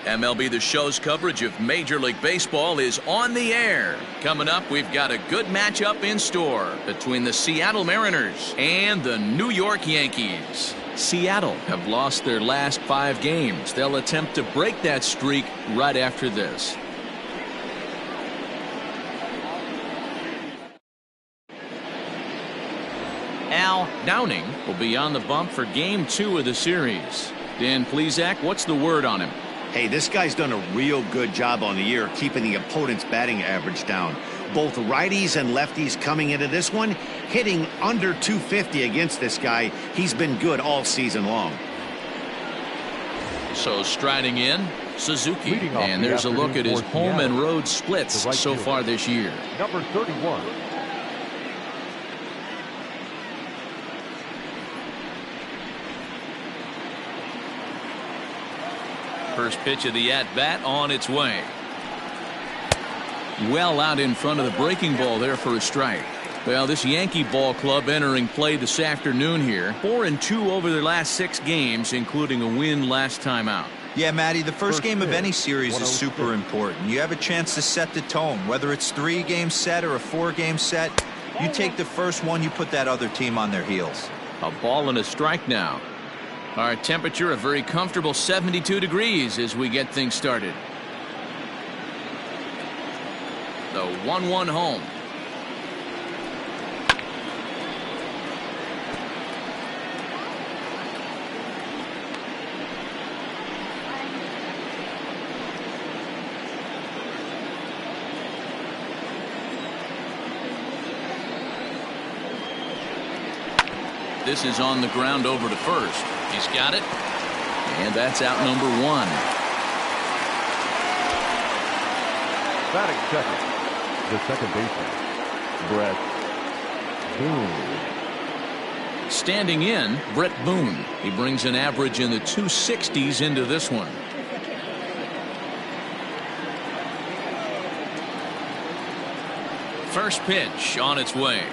MLB The Show's coverage of Major League Baseball is on the air. Coming up, we've got a good matchup in store between the Seattle Mariners and the New York Yankees. Seattle have lost their last 5 games. They'll attempt to break that streak right after this. Al Downing will be on the bump for Game 2 of the series. Dan Plesac, what's the word on him? Hey, this guy's done a real good job on the year keeping the opponent's batting average down. Both righties and lefties coming into this one, hitting under 250 against this guy. He's been good all season long. So striding in, Suzuki. And there's a look at his home and road splits so far this year. Number 31. First pitch of the at-bat on its way. Well out in front of the breaking ball there for a strike. Well, this Yankee ball club entering play this afternoon here. 4-2 over their last 6 games, including a win last time out. Yeah, Matty, the first game of any series is super important. You have a chance to set the tone. Whether it's 3-game set or a 4-game set, you take the first one, you put that other team on their heels. A ball and a strike now. Our temperature a very comfortable 72 degrees as we get things started. The 1-1 home. This is on the ground over to first. He's got it. And that's out number 1. Batting second, the second baseman, Brett Boone. Standing in, Brett Boone. He brings an average in the 260s into this one. First pitch on its way.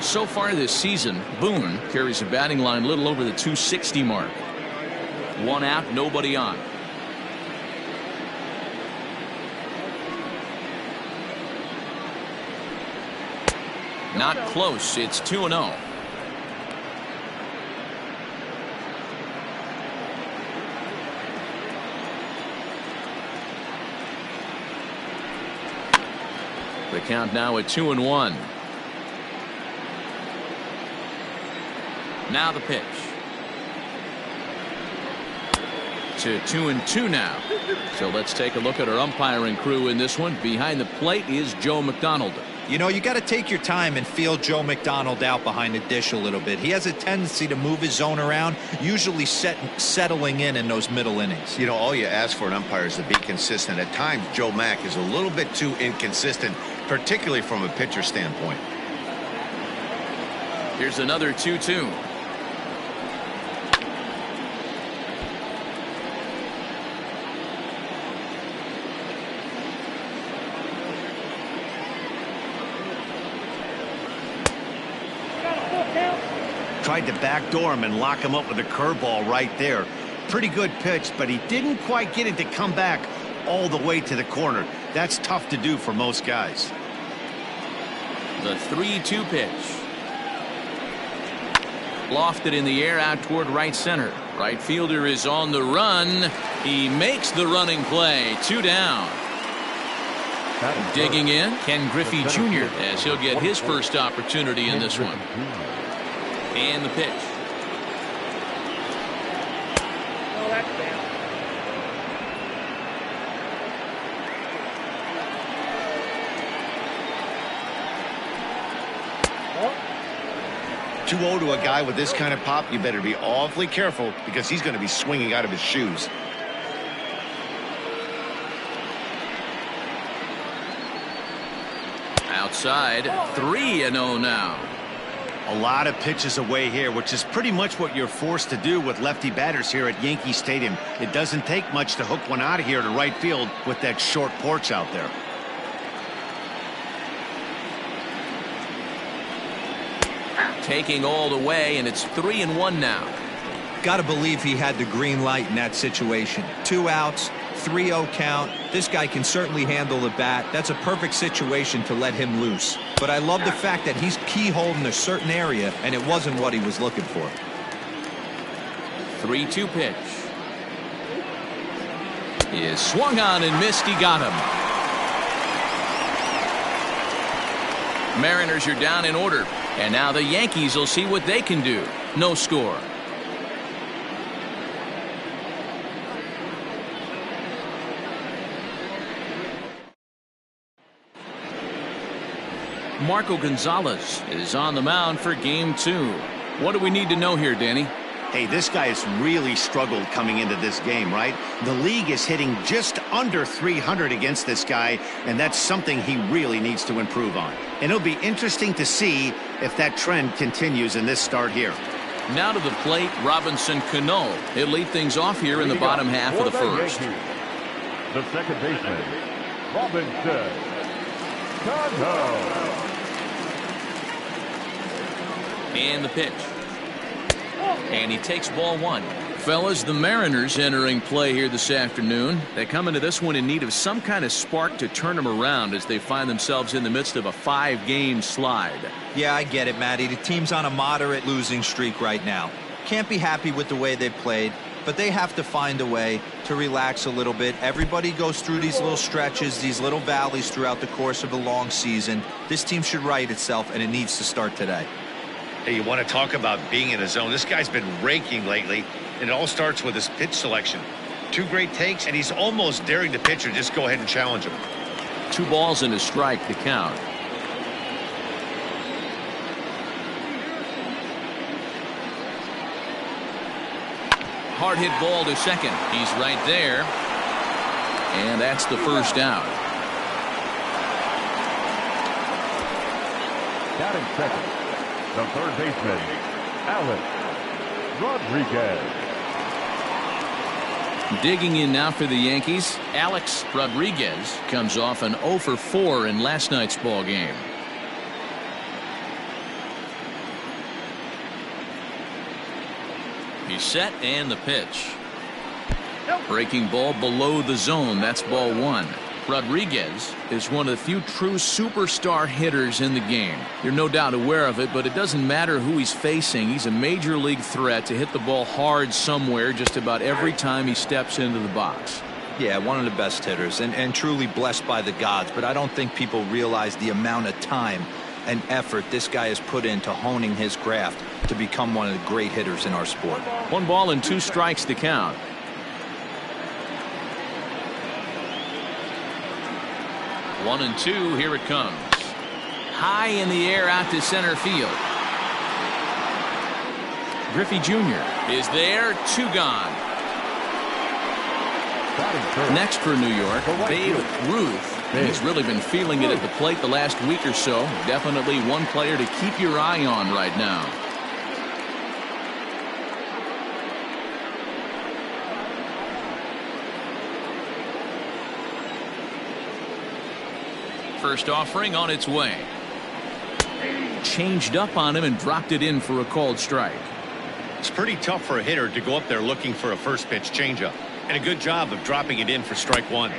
So far this season, Boone carries a batting line a little over the 260 mark. 1 out, nobody on. Not close. It's 2-0. The count now at 2-1. Now the pitch. To 2-2 now. So let's take a look at our umpiring crew in this one. Behind the plate is Joe McDonald. You know, you got to take your time and feel Joe McDonald out behind the dish a little bit. He has a tendency to move his zone around, usually settling in those middle innings. You know, all you ask for an umpire is to be consistent. At times, Joe Mack is a little bit too inconsistent, particularly from a pitcher standpoint. Here's another 2-2. Tried to backdoor him and lock him up with a curveball right there. Pretty good pitch, but he didn't quite get it to come back all the way to the corner. That's tough to do for most guys. The 3-2 pitch. Lofted in the air out toward right center. Right fielder is on the run. He makes the running play. 2 down. Digging in, Ken Griffey Jr. as he'll get his first opportunity in this one. And the pitch. Oh, that's down. 2-0 to a guy with this kind of pop, you better be awfully careful because he's going to be swinging out of his shoes. Outside, 3-0 now. A lot of pitches away here, which is pretty much what you're forced to do with lefty batters here at Yankee Stadium. It doesn't take much to hook one out of here to right field with that short porch out there. Taking all the way, and it's 3-1 now. Got to believe he had the green light in that situation. 2 outs, 3-0 count. This guy can certainly handle the bat. That's a perfect situation to let him loose. But I love the fact that he's keyholed in a certain area, and it wasn't what he was looking for. 3-2 pitch. Is swung on and missed. He got him. Mariners are down in order. And now the Yankees will see what they can do. No score. Marco Gonzalez is on the mound for game 2. What do we need to know here, Danny? Hey, this guy has really struggled coming into this game, right? The league is hitting just under 300 against this guy, and that's something he really needs to improve on. And it'll be interesting to see if that trend continues in this start here. Now to the plate, Robinson Cano. He'll lead things off here in the bottom half of the first. The second baseman, Robinson Cano. And the pitch. And he takes ball 1. Fellas, the Mariners entering play here this afternoon. They come into this one in need of some kind of spark to turn them around as they find themselves in the midst of a 5-game slide. Yeah, I get it, Matty. The team's on a moderate losing streak right now. Can't be happy with the way they played, but they have to find a way to relax a little bit. Everybody goes through these little stretches, these little valleys throughout the course of a long season. This team should right itself, and it needs to start today. Hey, you want to talk about being in a zone? This guy's been raking lately, and it all starts with his pitch selection. 2 great takes, and he's almost daring the pitcher just go ahead and challenge him. 2 balls and a strike to count. Hard hit ball to second. He's right there. And that's the first out. Batting second, the third baseman, Alex Rodriguez. Digging in now for the Yankees, Alex Rodriguez comes off an 0 for 4 in last night's ball game. He's set and the pitch. Breaking ball below the zone. That's ball 1. Rodriguez is one of the few true superstar hitters in the game. You're no doubt aware of it, but it doesn't matter who he's facing. He's a major league threat to hit the ball hard somewhere just about every time he steps into the box. Yeah, one of the best hitters and truly blessed by the gods, but I don't think people realize the amount of time and effort this guy has put into honing his craft to become one of the great hitters in our sport. 1 ball and 2 strikes to count. One and 2, here it comes. High in the air out to center field. Griffey Jr. is there, 2 gone. Next for New York, Babe Ruth. He's really been feeling it at the plate the last week or so. Definitely one player to keep your eye on right now. First offering on its way. Changed up on him and dropped it in for a called strike. It's pretty tough for a hitter to go up there looking for a first pitch changeup, and a good job of dropping it in for strike 1.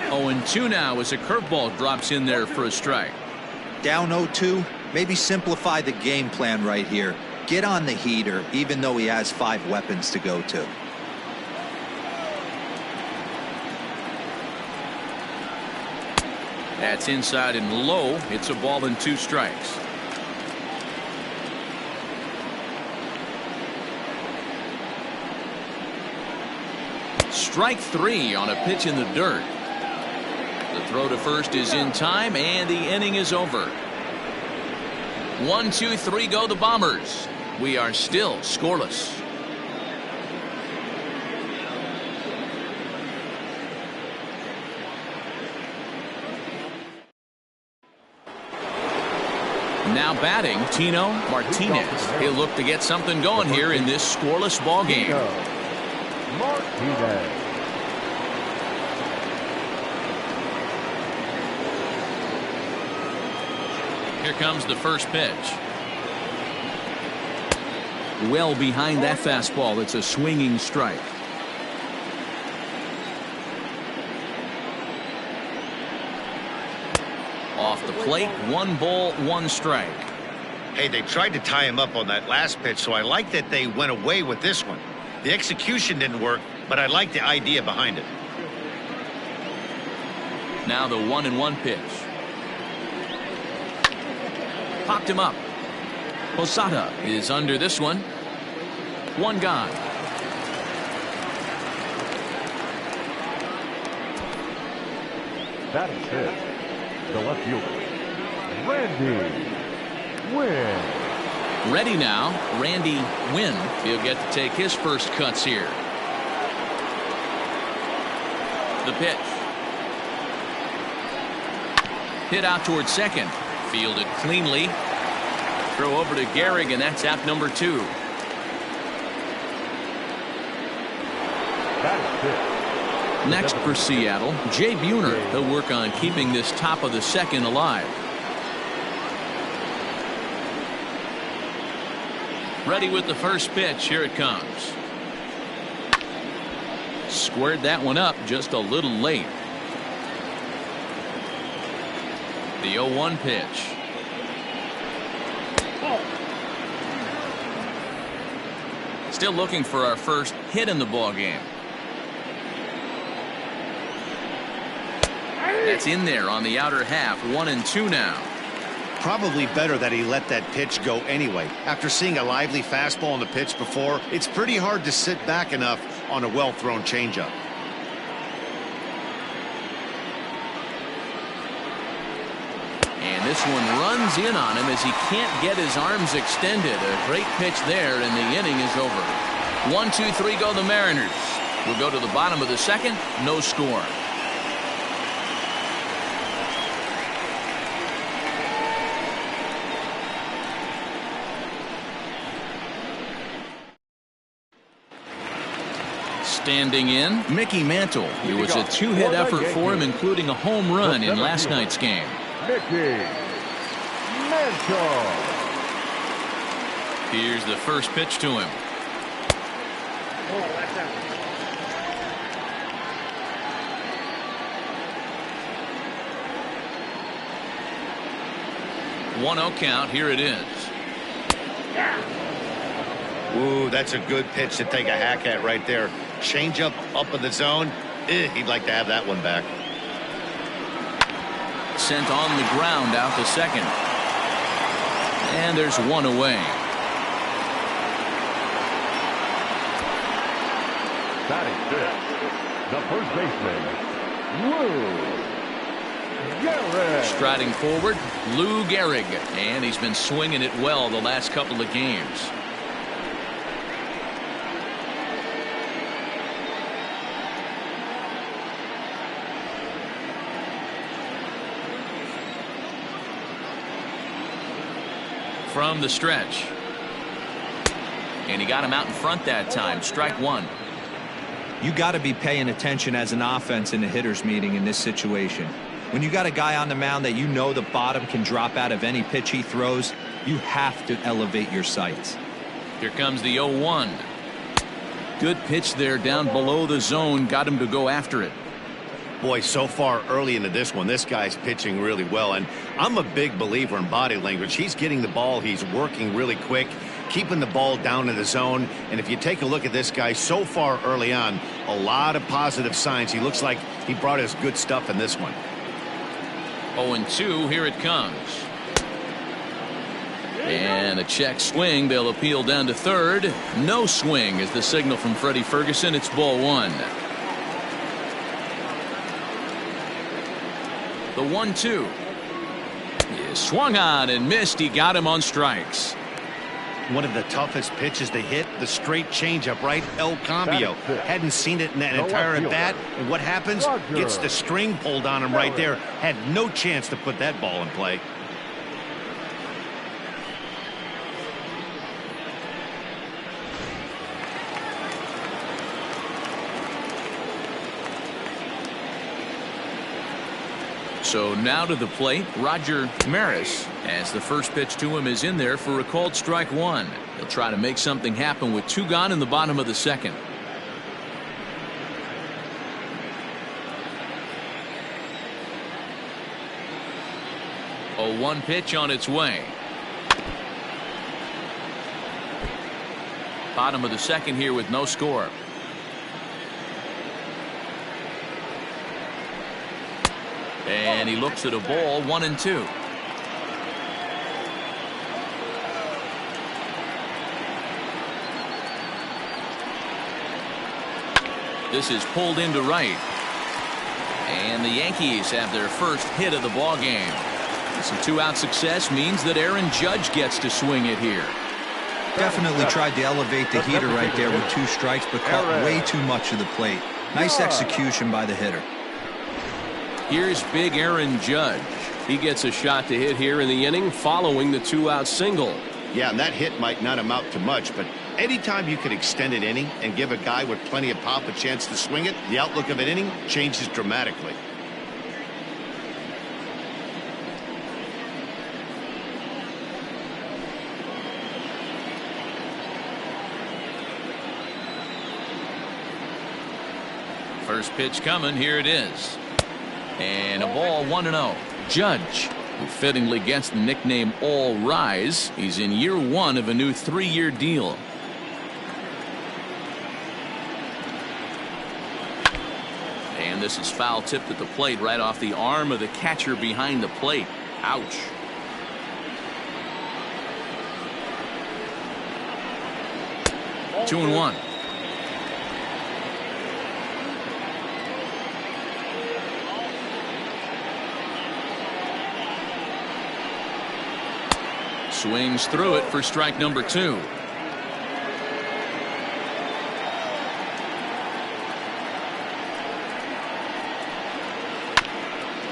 0-2 now as a curveball drops in there for a strike. Down 0-2, maybe simplify the game plan right here. Get on the heater, even though he has 5 weapons to go to. That's inside and low. It's a ball and 2 strikes. Strike 3 on a pitch in the dirt. The throw to first is in time, and the inning is over. 1, 2, 3 go the Bombers. We are still scoreless. Now batting, Tino Martinez. He'll look to get something going here in this scoreless ball game. Martinez. Here comes the first pitch. well behind that fastball. It's a swinging strike. Off the plate, 1 ball, 1 strike. Hey, they tried to tie him up on that last pitch, so I like that they went away with this one. The execution didn't work, but I like the idea behind it. Now the 1-1 pitch. Popped him up. Posada is under this one. 1 gone. Batting fifth, the left fielder, Randy Wynn. Ready now, Randy Wynn. He'll get to take his first cuts here. The pitch. Hit out towards second. Fielded cleanly. Throw over to Gehrig, and that's out number 2. Next for Seattle, Jay Buhner. He'll work on keeping this top of the second alive. Ready with the first pitch. Here it comes. Squared that one up just a little late. The 0-1 pitch. Still looking for our first hit in the ball game. That's in there on the outer half. 1-2 now. Probably better that he let that pitch go anyway. After seeing a lively fastball on the pitch before, it's pretty hard to sit back enough on a well-thrown changeup. And this one runs in on him as he can't get his arms extended. A great pitch there, and the inning is over. 1-2-3 go the Mariners. We'll go to the bottom of the second. No score. Standing in, Mickey Mantle. It was a 2-hit effort for him, including a home run in last night's game. Mickey Mantle. Here's the first pitch to him. Oh, that's out. 1-0 count. Here it is. Ooh, that's a good pitch to take a hack at right there. Changeup up in the zone. He'd like to have that one back. Sent on the ground out to second. And there's one away. Batting fifth, the first baseman, Lou Gehrig. Striding forward, Lou Gehrig. And he's been swinging it well the last couple of games. From the stretch. And he got him out in front that time. Strike one. You got to be paying attention as an offense in a hitter's meeting in this situation. When you got a guy on the mound that you know the bottom can drop out of any pitch he throws, you have to elevate your sights. Here comes the 0-1. Good pitch there down below the zone. Got him to go after it. Boy, so far early into this one, this guy's pitching really well, and I'm a big believer in body language. He's getting the ball, he's working really quick, keeping the ball down in the zone, and if you take a look at this guy so far early on, a lot of positive signs. He looks like he brought his good stuff in this one. 0-2, here it comes. And a check swing. They'll appeal down to third. No swing is the signal from Freddie Ferguson. It's ball one. The 1-2 is swung on and missed. He got him on strikes. One of the toughest pitches to hit, the straight changeup, right? El Cambio. Hadn't seen it in that entire at bat. And what happens? Gets the string pulled on him right there. Had no chance to put that ball in play. So now to the plate, Roger Maris, as the first pitch to him is in there for a called strike one. He'll try to make something happen with 2 gone in the bottom of the second. A 1 pitch on its way. Bottom of the second here with no score. And he looks at a ball, 1-2. This is pulled into right. And the Yankees have their first hit of the ball game. Some 2-out success means that Aaron Judge gets to swing it here. Definitely tried to elevate the heater right there with 2 strikes, but caught way too much of the plate. Nice execution by the hitter. Here's big Aaron Judge. He gets a shot to hit here in the inning following the 2-out single. Yeah, and that hit might not amount to much, but anytime you can extend an inning and give a guy with plenty of pop a chance to swing it, the outlook of an inning changes dramatically. First pitch coming. Here it is. And a ball, 1-0. Judge, who fittingly gets the nickname All Rise. He's in year 1 of a new 3-year deal. And this is foul tipped at the plate right off the arm of the catcher behind the plate. Ouch. Two and one. Swings through it for strike number 2.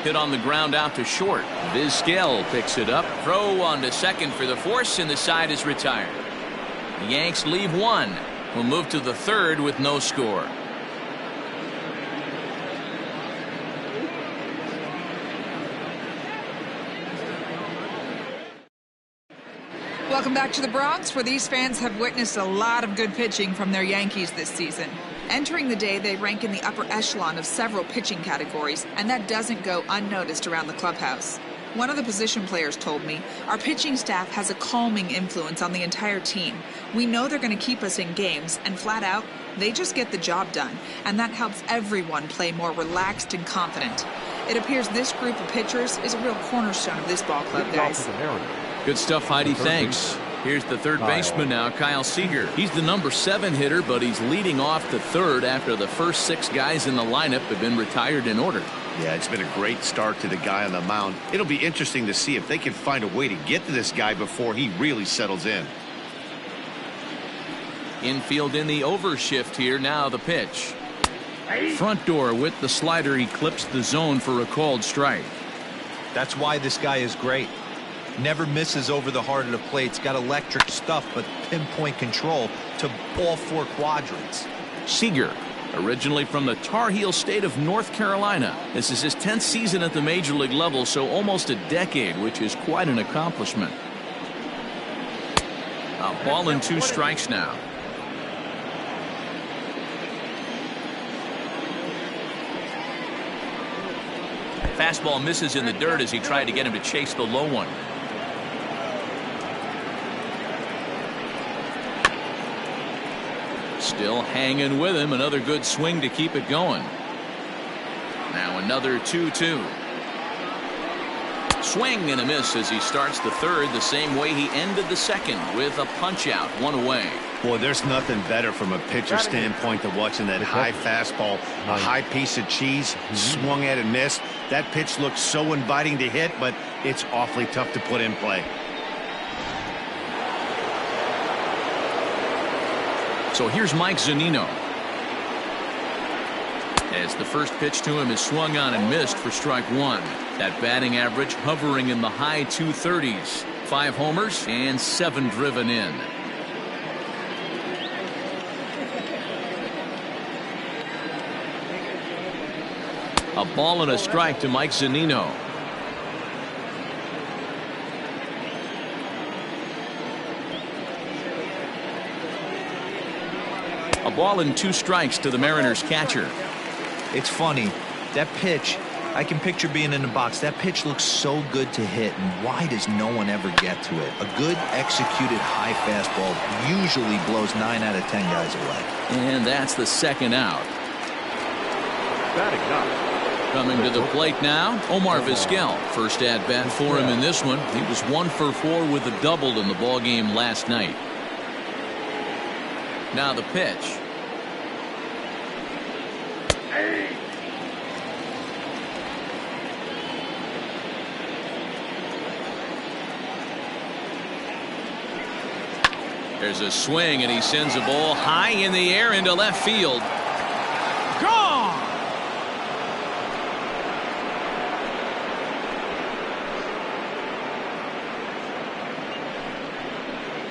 Hit on the ground out to short. Vizquel picks it up. Throw on to second for the force, and the side is retired. The Yanks leave 1. We'll move to the 3rd with no score. Welcome back to the Bronx, where these fans have witnessed a lot of good pitching from their Yankees this season. Entering the day, they rank in the upper echelon of several pitching categories, and that doesn't go unnoticed around the clubhouse. One of the position players told me, our pitching staff has a calming influence on the entire team. We know they're going to keep us in games, and flat out, they just get the job done, and that helps everyone play more relaxed and confident. It appears this group of pitchers is a real cornerstone of this ball club, guys. Good stuff, Heidi. Thanks. Here's the third baseman now, Kyle Seager. He's the number 7 hitter, but he's leading off the 3rd after the first 6 guys in the lineup have been retired in order. Yeah, it's been a great start to the guy on the mound. It'll be interesting to see if they can find a way to get to this guy before he really settles in. Infield in the overshift here. Now the pitch. Front door with the slider. He clips the zone for a called strike. That's why this guy is great. Never misses over the heart of the plate. He's got electric stuff, but pinpoint control to all 4 quadrants. Seager, originally from the Tar Heel state of North Carolina. This is his 10th season at the major league level, so almost a decade, which is quite an accomplishment. A ball and 2 strikes now. Fastball misses in the dirt as he tried to get him to chase the low one. Still hanging with him. Another good swing to keep it going. Now another 2-2. Swing and a miss as he starts the 3rd the same way he ended the 2nd with a punch out, 1 away. Boy, there's nothing better from a pitcher standpoint than watching that high fastball, a high piece of cheese, swung at and missed. That pitch looks so inviting to hit, but it's awfully tough to put in play. So here's Mike Zunino. As the first pitch to him is swung on and missed for strike 1. That batting average hovering in the high 230s. 5 homers and 7 driven in. A ball and a strike to Mike Zunino. A ball and 2 strikes to the Mariners catcher. It's funny, that pitch, I can picture being in the box. That pitch looks so good to hit, and why does no one ever get to it? A good executed high fastball usually blows 9 out of 10 guys away. And that's the second out. Batting up. Coming to the plate now, Omar Vizquel. First at bat for him in this one. He was 1 for 4 with a double in the ball game last night. Now the pitch. There's a swing, and he sends a ball high in the air into left field. Gone!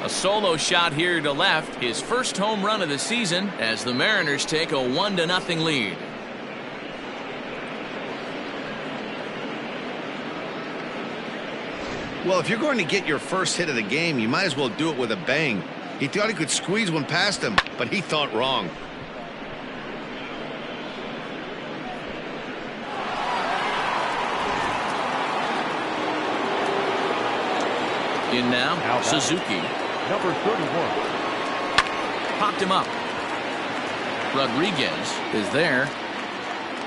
A solo shot here to left, his first home run of the season, as the Mariners take a 1-0 lead. Well, if you're going to get your first hit of the game, you might as well do it with a bang. He thought he could squeeze one past him, but he thought wrong. In now, Suzuki. Number 31. Popped him up. Rodriguez is there,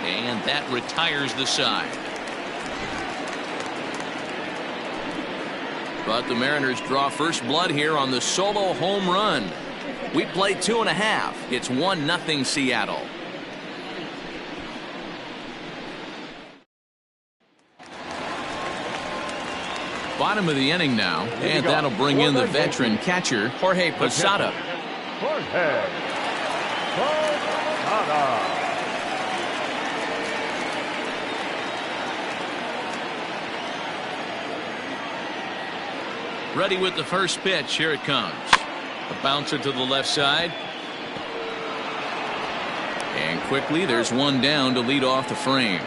and that retires the side. But the Mariners draw first blood here on the solo home run. We play 2.5. It's 1-0 Seattle. Bottom of the inning now, and that'll bring in the veteran catcher, Jorge Posada. Jorge Posada. Ready with the first pitch. Here it comes. A bouncer to the left side. And quickly there's one down to lead off the frame.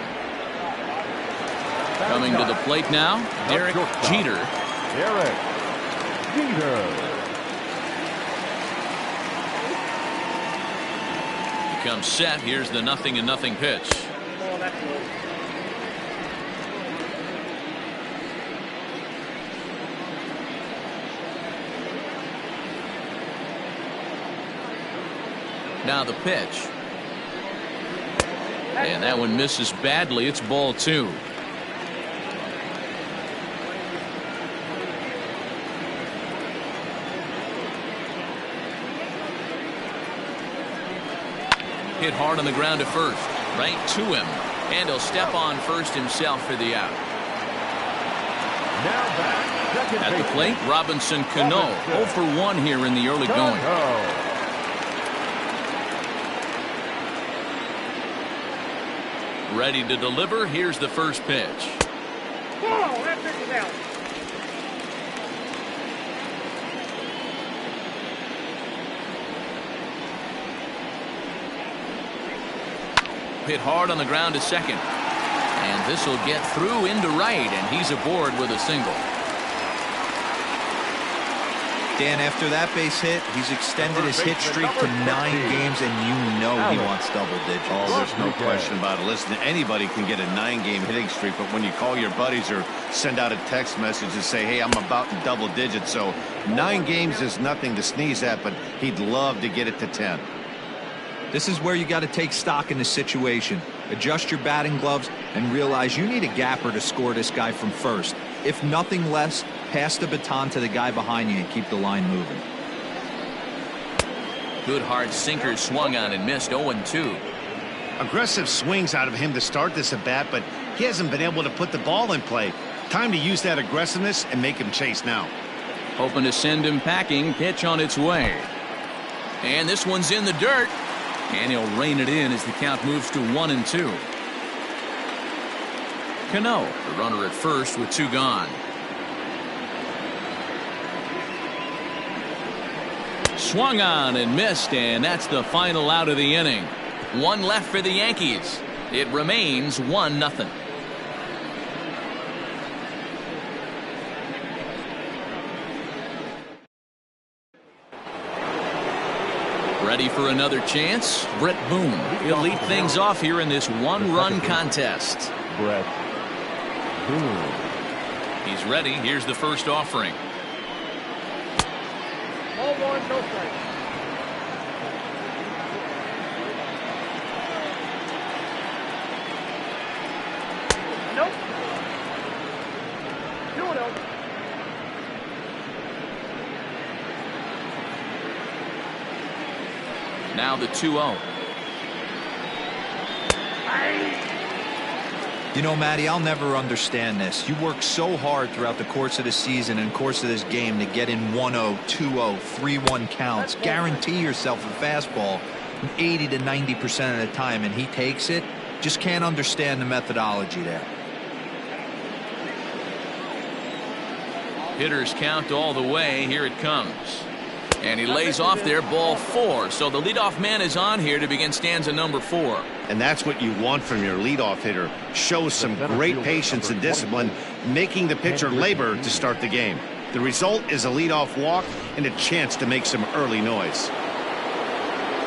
Coming to the plate now, Derek Jeter. Derek Jeter. Becomes set. Here's the 0-0 pitch. Oh, that's low. Now the pitch. And that one misses badly. It's ball 2. Hit hard on the ground to first. Right to him. And he'll step on first himself for the out. Now back, second At the plate, Robinson Cano. 0 for 1 here in the early going. Ready to deliver. Here's the first pitch. Whoa, that pitch is out. Hit hard on the ground to second. And this will get through into right, and he's aboard with a single. Dan, after that base hit, he's extended his hit streak to 9 games, and you know he wants double digits. Oh, there's no question about it. Listen, anybody can get a 9-game hitting streak, but when you call your buddies or send out a text message and say, hey, I'm about in double digits, so 9 games is nothing to sneeze at, but he'd love to get it to 10. This is where you got to take stock in the situation. Adjust your batting gloves and realize you need a gapper to score this guy from first. If nothing less, pass the baton to the guy behind you and keep the line moving. Good hard sinker swung on and missed. 0-2. Aggressive swings out of him to start this at bat, but he hasn't been able to put the ball in play. Time to use that aggressiveness and make him chase now. Hoping to send him packing. Pitch on its way. And this one's in the dirt. And he'll rein it in as the count moves to 1-2. Cano, the runner at first with 2 gone. Swung on and missed, and that's the final out of the inning. 1 left for the Yankees. It remains 1-0. Ready for another chance? Brett Boone. He'll lead things off here in this one-run contest. Brett Boone. He's ready. Here's the first offering. Ball one, no strike. Nope. 2-0. Now the 2-0. You know, Matty, I'll never understand this. You work so hard throughout the course of the season and course of this game to get in 1-0, 2-0, 3-1 counts. Guarantee yourself a fastball 80 to 90% of the time, and he takes it. Just can't understand the methodology there. Hitters count all the way. Here it comes. And he lays off there, ball 4. So the leadoff man is on here to begin stanza number 4. And that's what you want from your leadoff hitter. Shows some great patience and discipline, making the pitcher labor to start the game. The result is a leadoff walk and a chance to make some early noise.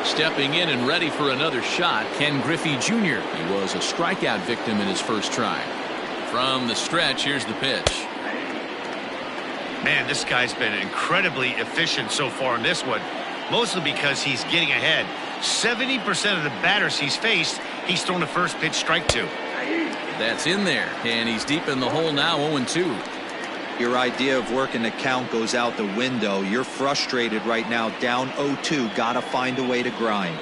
Stepping in and ready for another shot, Ken Griffey Jr. He was a strikeout victim in his first try. From the stretch, here's the pitch. Man, this guy's been incredibly efficient so far in this one, mostly because he's getting ahead. 70% of the batters he's faced, he's thrown the first pitch strike to. That's in there, and he's deep in the hole now, 0-2. Your idea of working the count goes out the window. You're frustrated right now, down 0-2. Gotta find a way to grind.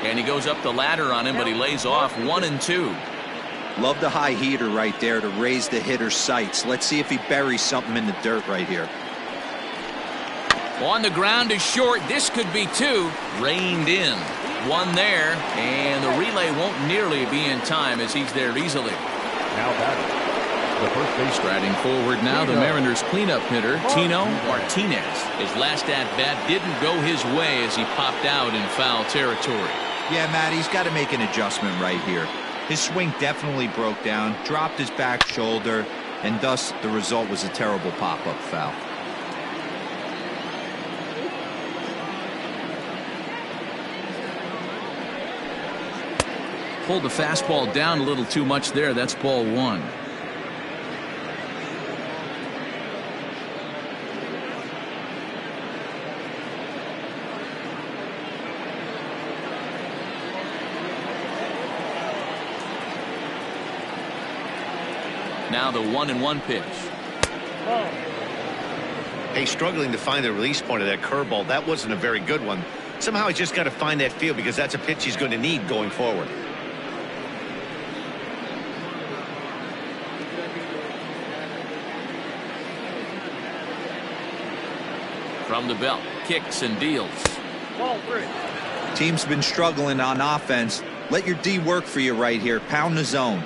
And he goes up the ladder on him, but he lays off 1-2. Love the high heater right there to raise the hitter's sights. Let's see if he buries something in the dirt right here. On the ground to short. This could be 2. Reined in. 1 there, and the relay won't nearly be in time as he's there easily. Now batting, the first base. Striding forward now, the Mariners cleanup hitter, Tino Martinez. His last at-bat didn't go his way as he popped out in foul territory. Yeah, Matt, he's got to make an adjustment right here. His swing definitely broke down, dropped his back shoulder, and thus the result was a terrible pop-up foul. Pulled the fastball down a little too much there. That's ball 1. Now the 1-1 pitch. Hey, struggling to find the release point of that curveball. That wasn't a very good one. Somehow he's just got to find that feel because that's a pitch he's going to need going forward. From the belt, kicks and deals. Ball 3. Team's been struggling on offense. Let your D work for you right here. Pound the zone.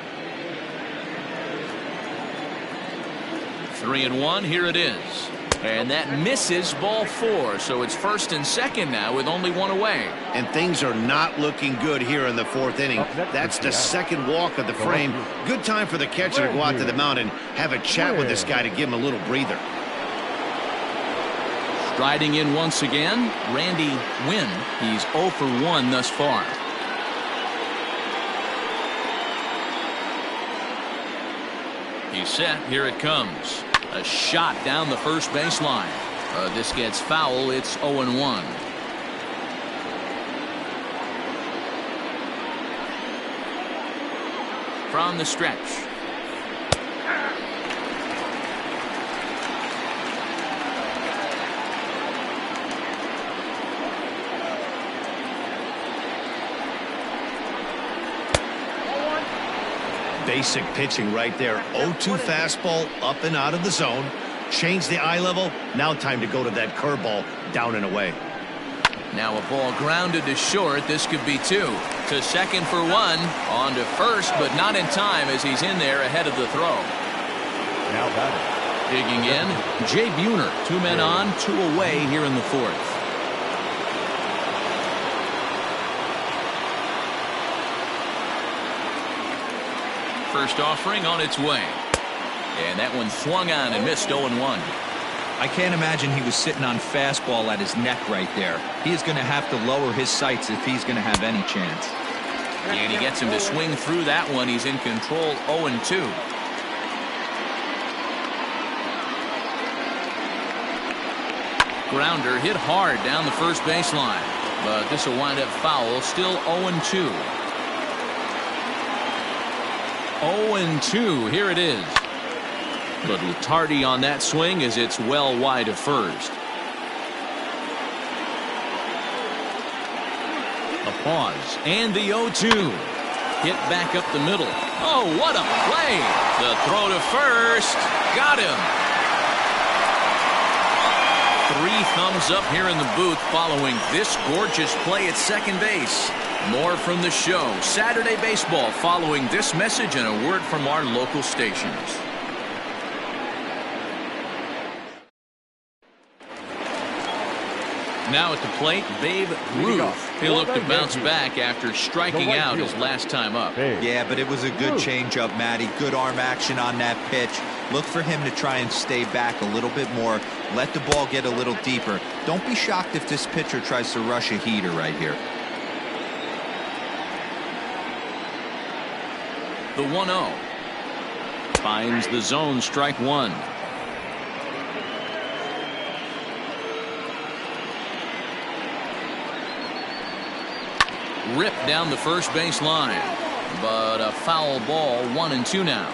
3-1. Here it is. And that misses, ball 4. So it's first and second now with only 1 away. And things are not looking good here in the 4th inning. That's the second walk of the frame. Good time for the catcher to go out to the mound and have a chat with this guy to give him a little breather. Striding in once again, Randy Wynn. He's 0 for 1 thus far. He's set. Here it comes. A shot down the first baseline. This gets foul. It's 0-1. From the stretch. Basic pitching right there. 0-2 fastball up and out of the zone. Change the eye level. Now time to go to that curveball down and away. Now a ball grounded to short. This could be 2. To second for 1. On to first, but not in time as he's in there ahead of the throw. Now batting, Digging in, Jay Buhner. 2 men on, 2 away here in the 4th. first offering on its way. And that one swung on and missed 0-1. I can't imagine he was sitting on fastball at his neck right there. He is going to have to lower his sights if he's going to have any chance. And he gets him to swing through that one. He's in control, 0-2. Grounder hit hard down the first baseline, but this will wind up foul. Still 0-2. 0-2. Here it is. Little tardy on that swing as it's well wide of first. A pause and the 0-2. Hit back up the middle. Oh, what a play! The throw to first. Got him. 3 thumbs up here in the booth following this gorgeous play at second base. More from the show. Saturday Baseball following this message and a word from our local stations. Now at the plate, Babe Ruth. He'll look to bounce back after striking out his last time up. Yeah, but it was a good changeup, Matty. Good arm action on that pitch. Look for him to try and stay back a little bit more. Let the ball get a little deeper. Don't be shocked if this pitcher tries to rush a heater right here. The 1-0. Finds the zone, strike one. Ripped down the first base line, but a foul ball, 1-2 now.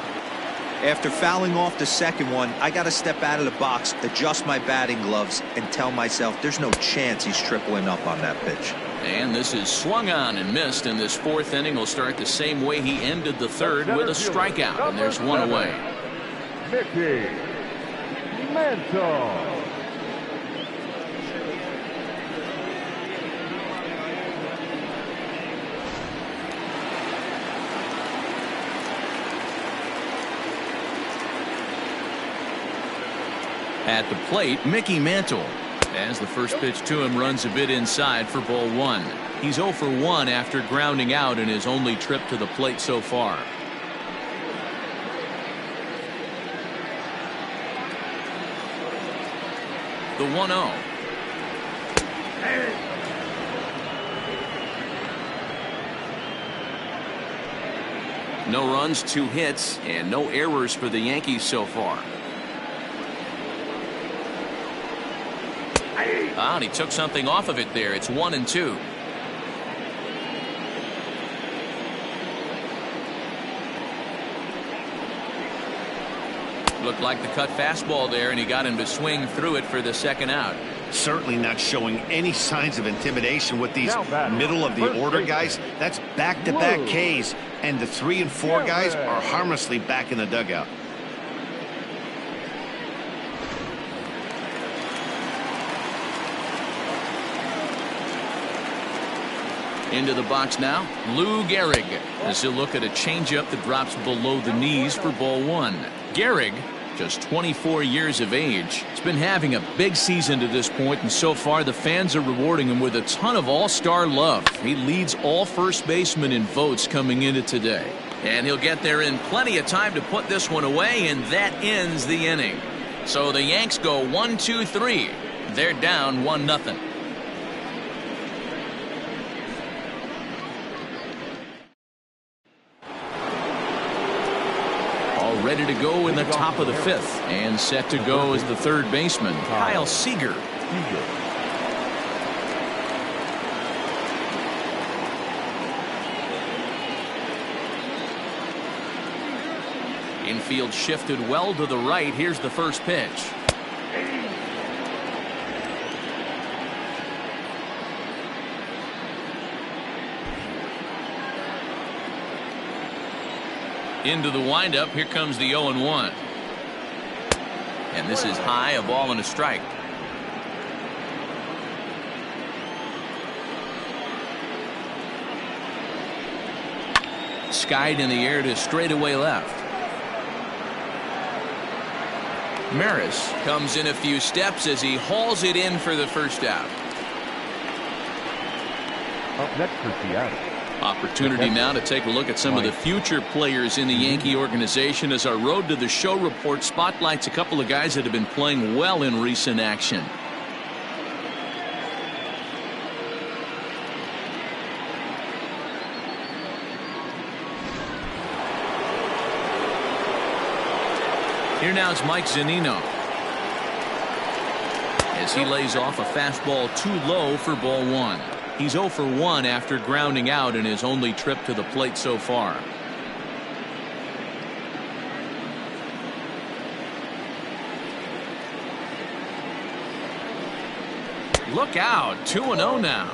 After fouling off the second one, I got to step out of the box, adjust my batting gloves, and tell myself there's no chance he's tripling up on that pitch. And this is swung on and missed, and this fourth inning will start the same way he ended the third with a strikeout, and there's one away. Mickey Mantle. At the plate, Mickey Mantle. As the first pitch to him runs a bit inside for ball one. He's 0 for 1 after grounding out in his only trip to the plate so far. The 1-0. No runs, 2 hits, and no errors for the Yankees so far. And he took something off of it there. It's 1-2. Looked like the cut fastball there, and he got him to swing through it for the second out. Certainly not showing any signs of intimidation with these middle of the order guys. That's back-to-back Ks, and the 3 and 4 guys are harmlessly back in the dugout. Into the box now, Lou Gehrig, as he'll look at a changeup that drops below the knees for ball one. Gehrig, just 24 years of age, has been having a big season to this point, and so far the fans are rewarding him with a ton of all-star love. He leads all first basemen in votes coming into today. And he'll get there in plenty of time to put this one away, and that ends the inning. So the Yanks go 1-2-3. They're down 1-0. Ready to go in the top of the 5th, and set to go as the third baseman, Kyle Seager. Infield shifted well to the right. Here's the first pitch. Into the windup. Here comes the 0-1. And this is high, a ball and a strike. Skied in the air to straightaway left. Maris comes in a few steps as he hauls it in for the first out. Up next for Seattle, Opportunity now to take a look at some of the future players in the Yankee organization as our Road to the Show report spotlights a couple of guys that have been playing well in recent action. Here now is Mike Zunino as he lays off a fastball too low for ball one. He's 0 for 1 after grounding out in his only trip to the plate so far. Look out, 2-0 now.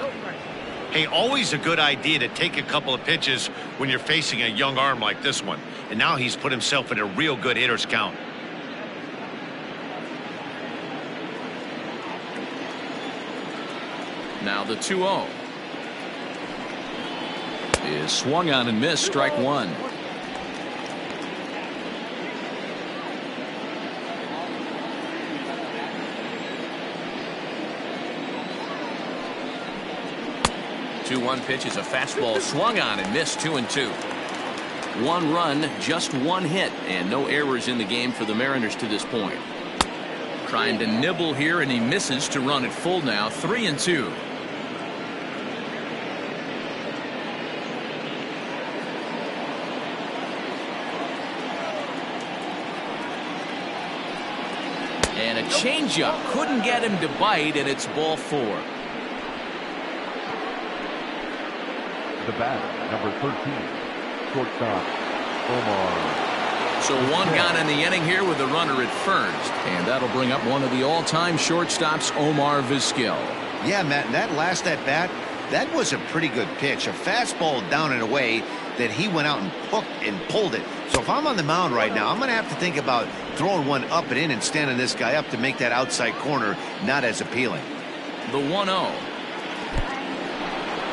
Hey, always a good idea to take a couple of pitches when you're facing a young arm like this one. And now he's put himself in a real good hitter's count. Now the 2-0 is swung on and missed, strike one. Two-one pitch is a fastball swung on and missed, 2-2. 1 run, just 1 hit, and no errors in the game for the Mariners to this point. Trying to nibble here, and he misses to run it full now, 3-2. And a changeup couldn't get him to bite, and it's ball 4. The bat, number 13, shortstop, Omar. So 1 gone in the inning here with a runner at first, and that'll bring up one of the all-time shortstops, Omar Vizquel. Yeah, Matt, that last at-bat, that was a pretty good pitch. A fastball down and away that he went out and hooked and pulled it. So if I'm on the mound right now, I'm going to have to think about throwing one up and in and standing this guy up to make that outside corner not as appealing. The 1-0.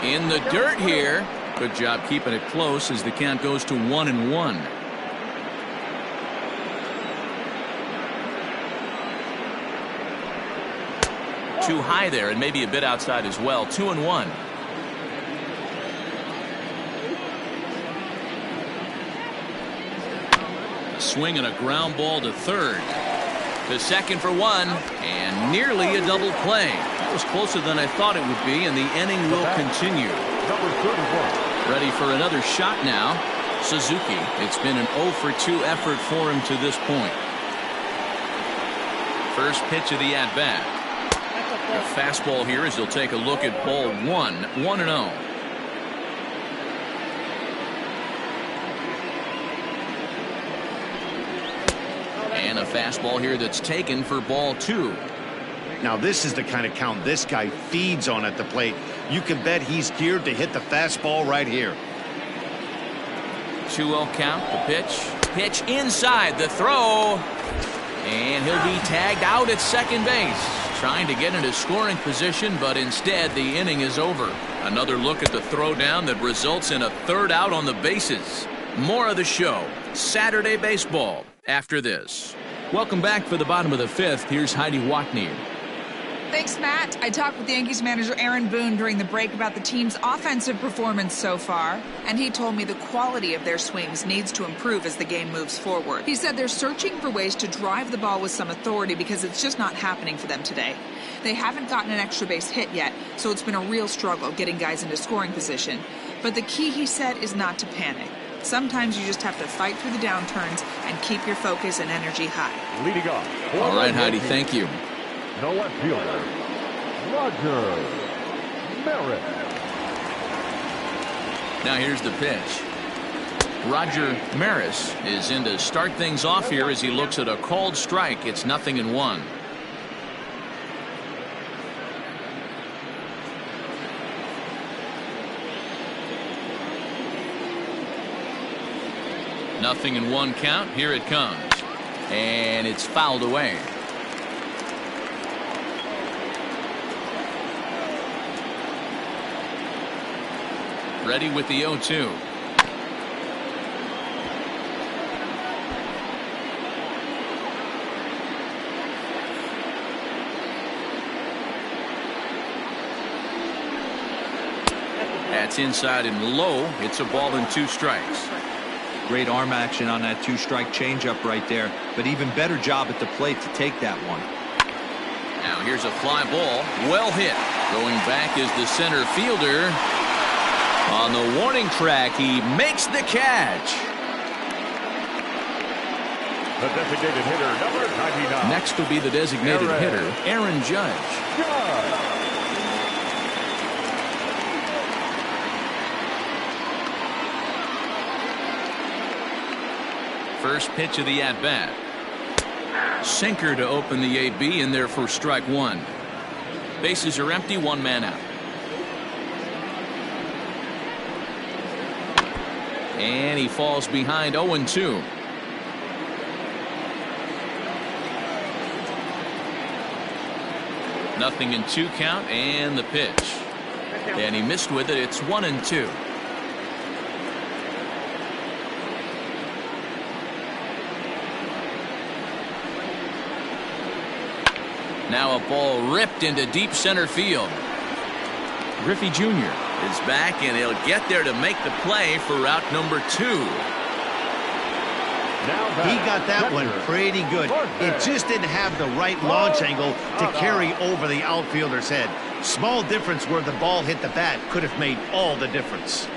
In the dirt here. Good job keeping it close as the count goes to 1-1. Too high there and maybe a bit outside as well. 2-1. Swing and a ground ball to third. To second for 1, and nearly a double play. That was closer than I thought it would be, and the inning will continue. Number 31. Ready for another shot now. Suzuki. It's been an 0 for 2 effort for him to this point. First pitch of the at-bat. A fastball here as he'll take a look at ball 1. 1-0. And a fastball here that's taken for ball 2. Now this is the kind of count this guy feeds on at the plate. You can bet he's geared to hit the fastball right here. 2-0 count. The pitch. Pitch inside. The throw. And he'll be tagged out at second base. Trying to get into scoring position, but instead the inning is over. Another look at the throwdown that results in a third out on the bases. More of the show. Saturday baseball after this. Welcome back for the bottom of the 5th. Here's Heidi Watney. Thanks, Matt. I talked with Yankees manager Aaron Boone during the break about the team's offensive performance so far, and he told me the quality of their swings needs to improve as the game moves forward. He said they're searching for ways to drive the ball with some authority because it's just not happening for them today. They haven't gotten an extra base hit yet, so it's been a real struggle getting guys into scoring position. But the key, he said, is not to panic. Sometimes you just have to fight through the downturns and keep your focus and energy high. Leading off. All right, Heidi, thank you. No left fielder, Roger Maris. Now here's the pitch. Roger Maris is in to start things off here as he looks at a called strike. It's 0-1. Nothing in 1 count. Here it comes. And it's fouled away. Ready with the 0-2. That's inside and low. It's a ball and 2 strikes. Great arm action on that 2-strike changeup right there, but even better job at the plate to take that one. Now here's a fly ball. Well hit. Going back is the center fielder. On the warning track, he makes the catch. The designated hitter, number 99. Next will be the designated hitter, Aaron Judge. First pitch of the at-bat. Sinker to open the AB, in there for strike 1. Bases are empty, 1 man out. And he falls behind 0-2. Nothing in 2 count, and the pitch. And he missed with it. It's 1-2. Now a ball ripped into deep center field. Griffey Jr. is back, and he'll get there to make the play for route number 2. He got that one pretty good. It just didn't have the right launch angle to carry over the outfielder's head. Small difference where the ball hit the bat could have made all the difference.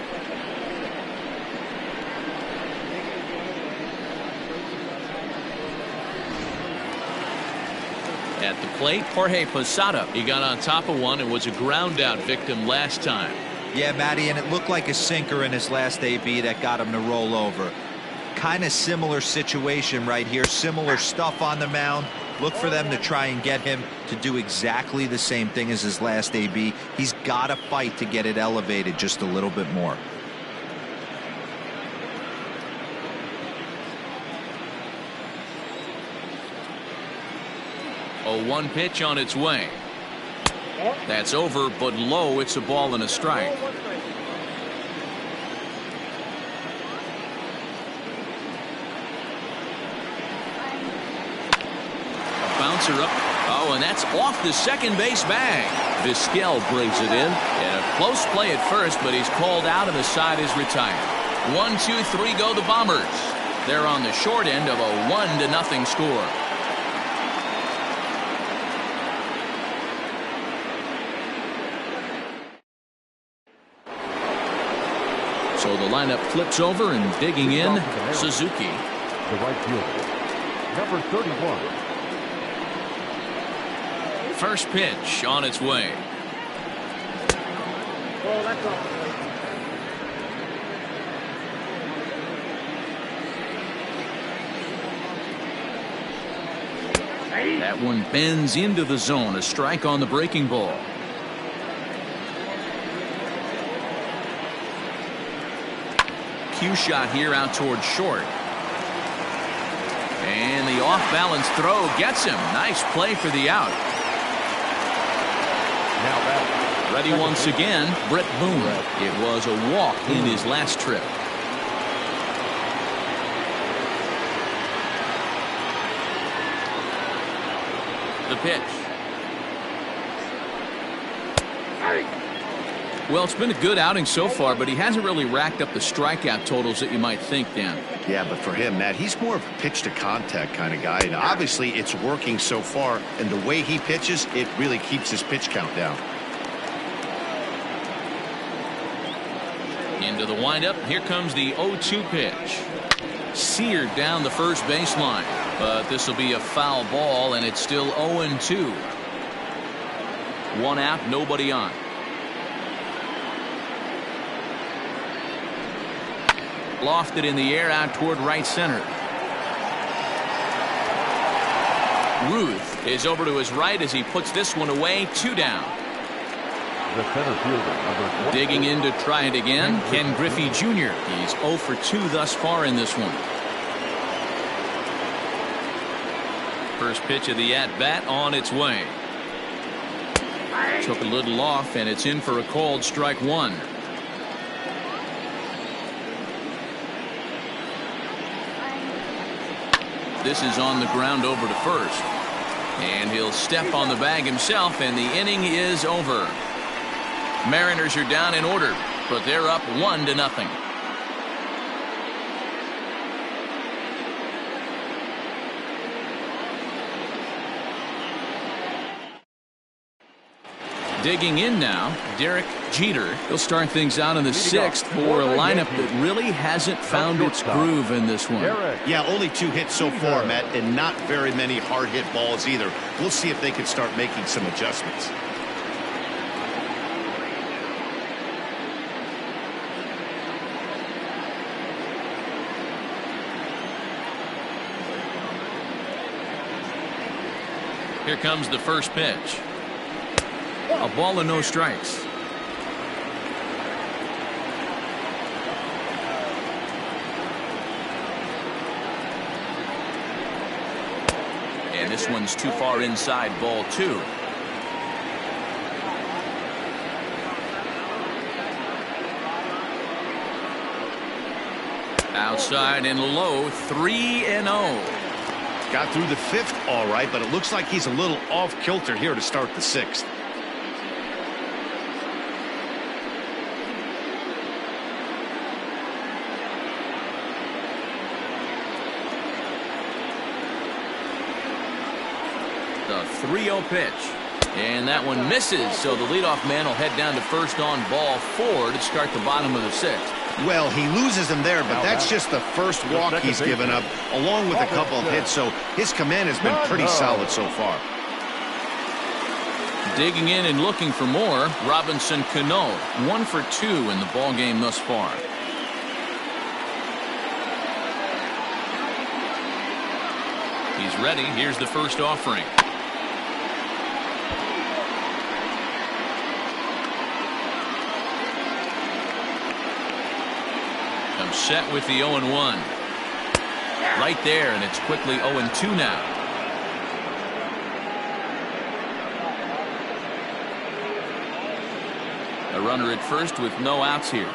At the plate, Jorge Posada. He got on top of one and was a ground out victim last time. Yeah, Matty, and it looked like a sinker in his last AB that got him to roll over. Kind of similar situation right here. Similar stuff on the mound. Look for them to try and get him to do exactly the same thing as his last AB. He's got to fight to get it elevated just a little bit more. A 1 pitch on its way. That's over, but low. It's a ball and a strike. A bouncer up. Oh, and that's off the second base bag. Vizquel brings it in. And a close play at first, but he's called out and the side is retired. 1, 2, 3 go the Bombers. They're on the short end of a 1-0 score. So the lineup flips over, and digging in, Suzuki. The right fielder, number 31. First pitch on its way. Oh, that's off. That one bends into the zone. A strike on the breaking ball. Cue shot here out towards short. And the off-balance throw gets him. Nice play for the out. Now back. Ready once again, Brett Boone. It was a walk in his last trip. The pitch. Well, it's been a good outing so far, but he hasn't really racked up the strikeout totals that you might think, Dan. Yeah, but for him, Matt, he's more of a pitch-to-contact kind of guy, and obviously it's working so far, and the way he pitches, it really keeps his pitch count down. Into the windup. Here comes the 0-2 pitch. Seared down the first baseline, but this will be a foul ball, and it's still 0-2. 1 out, nobody on. Lofted in the air out toward right center. Ruth is over to his right as he puts this one away. 2 down. The center fielder, number 20. Digging in to try it again, Ken Griffey Jr. He's 0 for 2 thus far in this one. First pitch of the at-bat on its way. Took a little off, and it's in for a called strike 1. This is on the ground over to first. And he'll step on the bag himself, and the inning is over. Mariners are down in order. but they're up 1-0. Digging in now, Derek Jeter. He'll start things out in the 6th for a lineup that really hasn't found its groove in this one. Yeah, only 2 hits so far, Matt, and not very many hard hit balls either. We'll see if they can start making some adjustments. Here comes the first pitch. A ball and no strikes. And this one's too far inside, ball 2. Outside and low, 3-0. Got through the 5th all right, but it looks like he's a little off kilter here to start the 6th. The 3-0 pitch. And that one misses, so the leadoff man will head down to first on ball 4 to start the bottom of the 6th. Well, he loses him there, but that's just the first walk he's given up, along with a couple of hits, so his command has been pretty solid so far. Digging in and looking for more, Robinson Cano, 1 for 2 in the ball game thus far. He's ready. Here's the first offering. I'm set with the 0-1. Right there, and it's quickly 0-2 now. A runner at first with no outs here.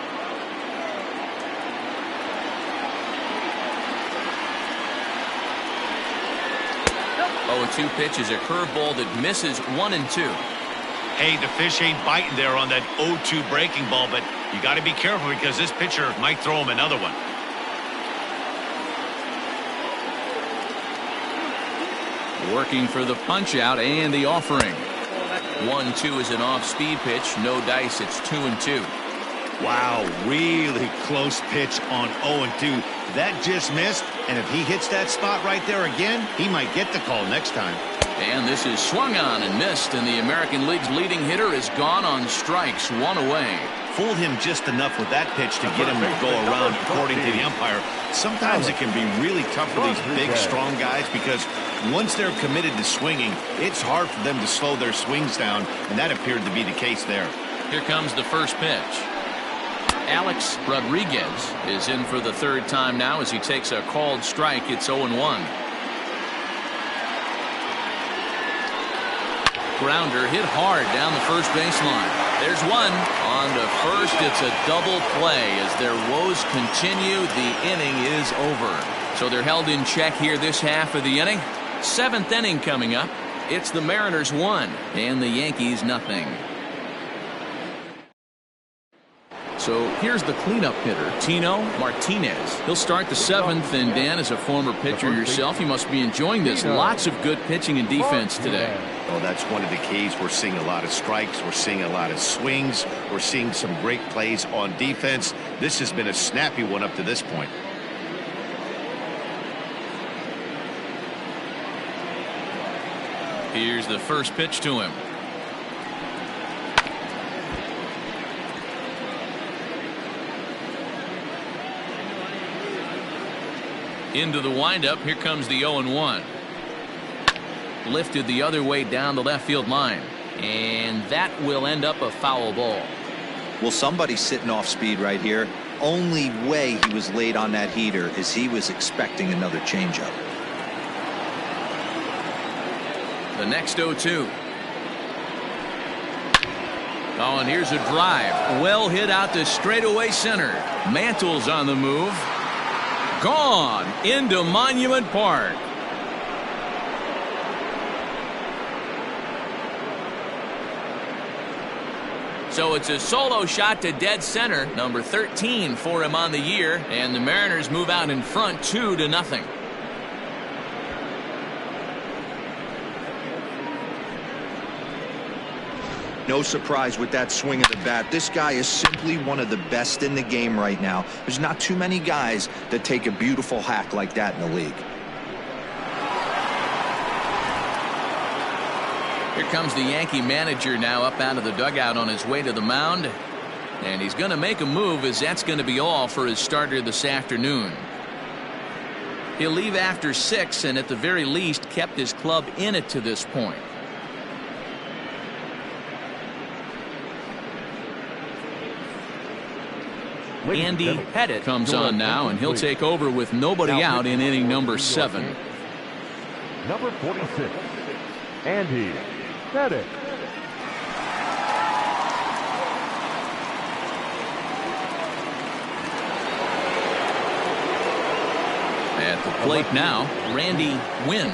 Oh, 0-2 pitch is a curveball that misses 1-2. Hey, the fish ain't biting there on that 0-2 breaking ball, but you got to be careful because this pitcher might throw him another one. Working for the punch out and the offering. 1-2 is an off-speed pitch. No dice. It's 2-2. Wow, really close pitch on 0-2. That just missed, and if he hits that spot right there again, he might get the call next time. And this is swung on and missed, and the American League's leading hitter is gone on strikes, 1 away. Fooled him just enough with that pitch to get him to go around, according to the umpire. Sometimes it can be really tough for these big, strong guys because once they're committed to swinging, it's hard for them to slow their swings down, and that appeared to be the case there. Here comes the first pitch. Alex Rodriguez is in for the 3rd time now as he takes a called strike. It's 0-1. Grounder hit hard down the first baseline. There's one. On to first, it's a double play. As their woes continue, the inning is over. So they're held in check here this half of the inning. 7th inning coming up. It's the Mariners 1 and the Yankees nothing. So here's the cleanup hitter, Tino Martinez. He'll start the 7th, and Dan, as a former pitcher yourself, you must be enjoying this. Lots of good pitching and defense today. Oh, that's one of the keys. We're seeing a lot of strikes. We're seeing a lot of swings. We're seeing some great plays on defense. This has been a snappy one up to this point. Here's the first pitch to him. Into the windup. Here comes the 0-1. Lifted the other way down the left field line. And that will end up a foul ball. Well, somebody's sitting off speed right here. Only way he was late on that heater is he was expecting another changeup. The next 0-2. Oh, and here's a drive. Well hit out to straightaway center. Mantle's on the move. Gone into Monument Park. So it's a solo shot to dead center, number 13 for him on the year, and the Mariners move out in front 2-0. No surprise with that swing of the bat. This guy is simply one of the best in the game right now. There's not too many guys that take a beautiful hack like that in the league. Here comes the Yankee manager now up out of the dugout on his way to the mound. And he's going to make a move, as that's going to be all for his starter this afternoon. He'll leave after 6 and at the very least kept his club in it to this point. Andy Pettit comes on now, and he'll take over with nobody out in inning number 7. Number 46, Andy Pettit. At the plate now, Randy Wynn,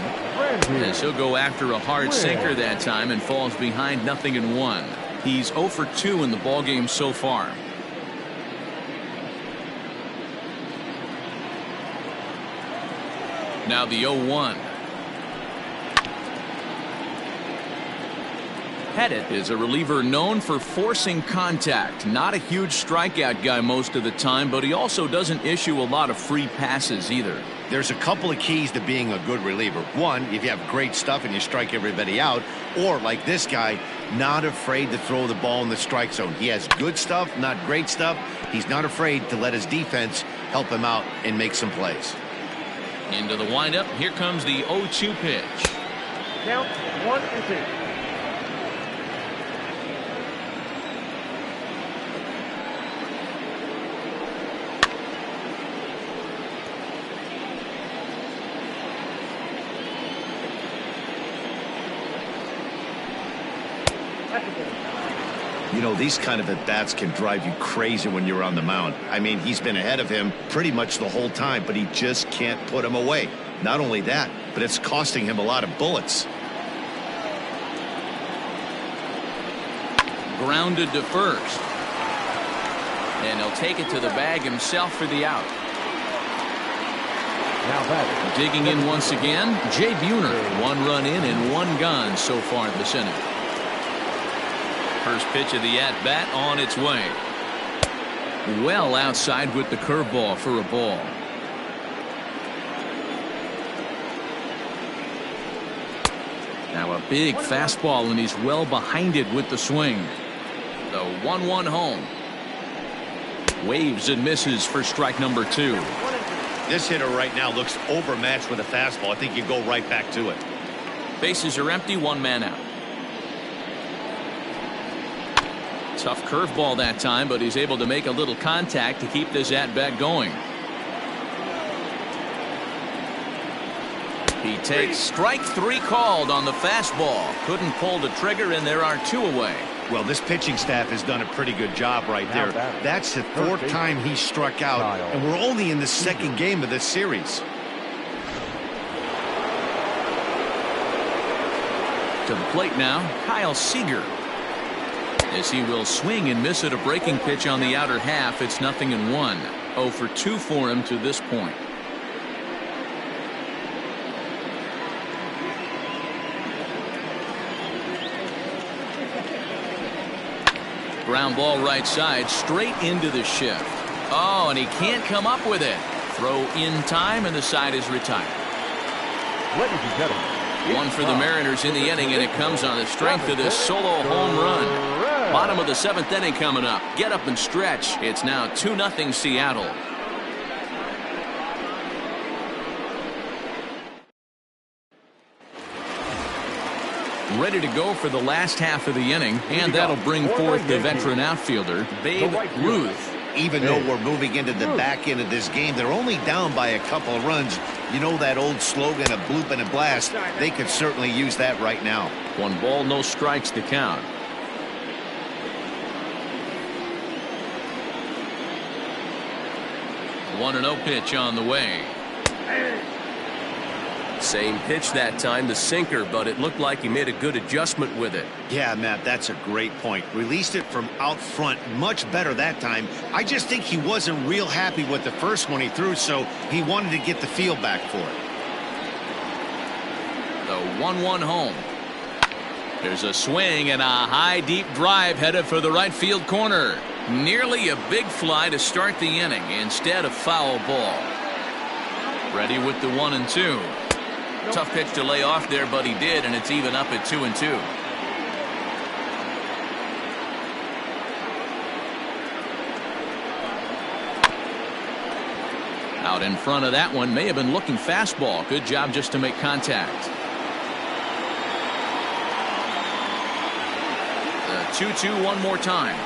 as he'll go after a hard sinker that time and falls behind 0-1. He's 0 for 2 in the ballgame so far. Now the 0-1. Pettit is a reliever known for forcing contact. Not a huge strikeout guy most of the time, but he also doesn't issue a lot of free passes either. There's a couple of keys to being a good reliever. One, if you have great stuff and you strike everybody out, or like this guy, not afraid to throw the ball in the strike zone. He has good stuff, not great stuff. He's not afraid to let his defense help him out and make some plays. Into the windup. Here comes the 0-2 pitch. Count 1-2. You know, these kind of at-bats can drive you crazy when you're on the mound. I mean, he's been ahead of him pretty much the whole time, but he just can't put him away. Not only that, but it's costing him a lot of bullets. Grounded to first. And he'll take it to the bag himself for the out. Now batting. Digging in once again, Jay Buhner. 1 run in and 1 gone so far this inning. First pitch of the at-bat on its way. Well outside with the curveball for a ball. Now a big fastball, and he's well behind it with the swing. The 1-1 home. Waves and misses for strike number 2. This hitter right now looks overmatched with a fastball. I think you go right back to it. Bases are empty, 1 man out. Tough curveball that time, but he's able to make a little contact to keep this at-bat going. He takes strike 3 called on the fastball. Couldn't pull the trigger, and there are 2 away. Well, this pitching staff has done a pretty good job right there. That's the 4th time he struck out, and we're only in the 2nd game of this series. To the plate now, Kyle Seager. As he will swing and miss at a breaking pitch on the outer half. It's 0-1. 0 for 2 for him to this point. Ground ball right side, straight into the shift. Oh, and he can't come up with it. Throw in time, and the side is retired. Ladies and gentlemen, 1 for the Mariners in the inning, and it comes on the strength of this solo home run. Bottom of the 7th inning coming up. Get up and stretch. It's now 2-0 Seattle. Ready to go for the last half of the inning, and that'll bring forth the veteran outfielder, Babe Ruth. Even though we're moving into the back end of this game, they're only down by a couple of runs. You know that old slogan, a bloop and a blast. They could certainly use that right now. 1 ball, no strikes to count. One 1-0 pitch on the way. Same pitch that time, the sinker, but it looked like he made a good adjustment with it. Yeah, Matt, that's a great point. Released it from out front much better that time. I just think he wasn't real happy with the first one he threw, so he wanted to get the feel back for it. The 1-1 home. There's a swing and a high deep drive headed for the right field corner. Nearly a big fly to start the inning instead of foul ball. Ready with the 1-2. Tough pitch to lay off there, but he did, and it's even up at 2-2. Out in front of that one, may have been looking fastball. Good job just to make contact. The 2-2 one more time.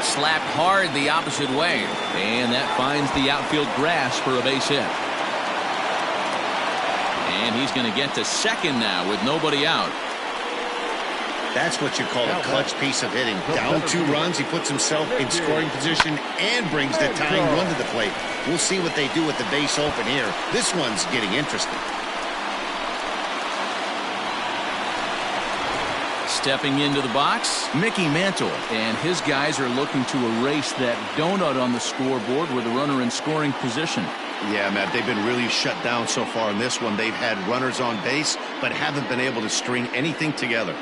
Slapped hard the opposite way, and that finds the outfield grass for a base hit. And he's going to get to second now with nobody out. That's what you call a clutch piece of hitting. Down 2 runs, he puts himself in scoring position and brings the tying run to the plate. We'll see what they do with the base open here. This one's getting interesting. Stepping into the box, Mickey Mantle, and his guys are looking to erase that donut on the scoreboard with a runner in scoring position. Yeah, Matt, they've been really shut down so far in this one. They've had runners on base, but haven't been able to string anything together.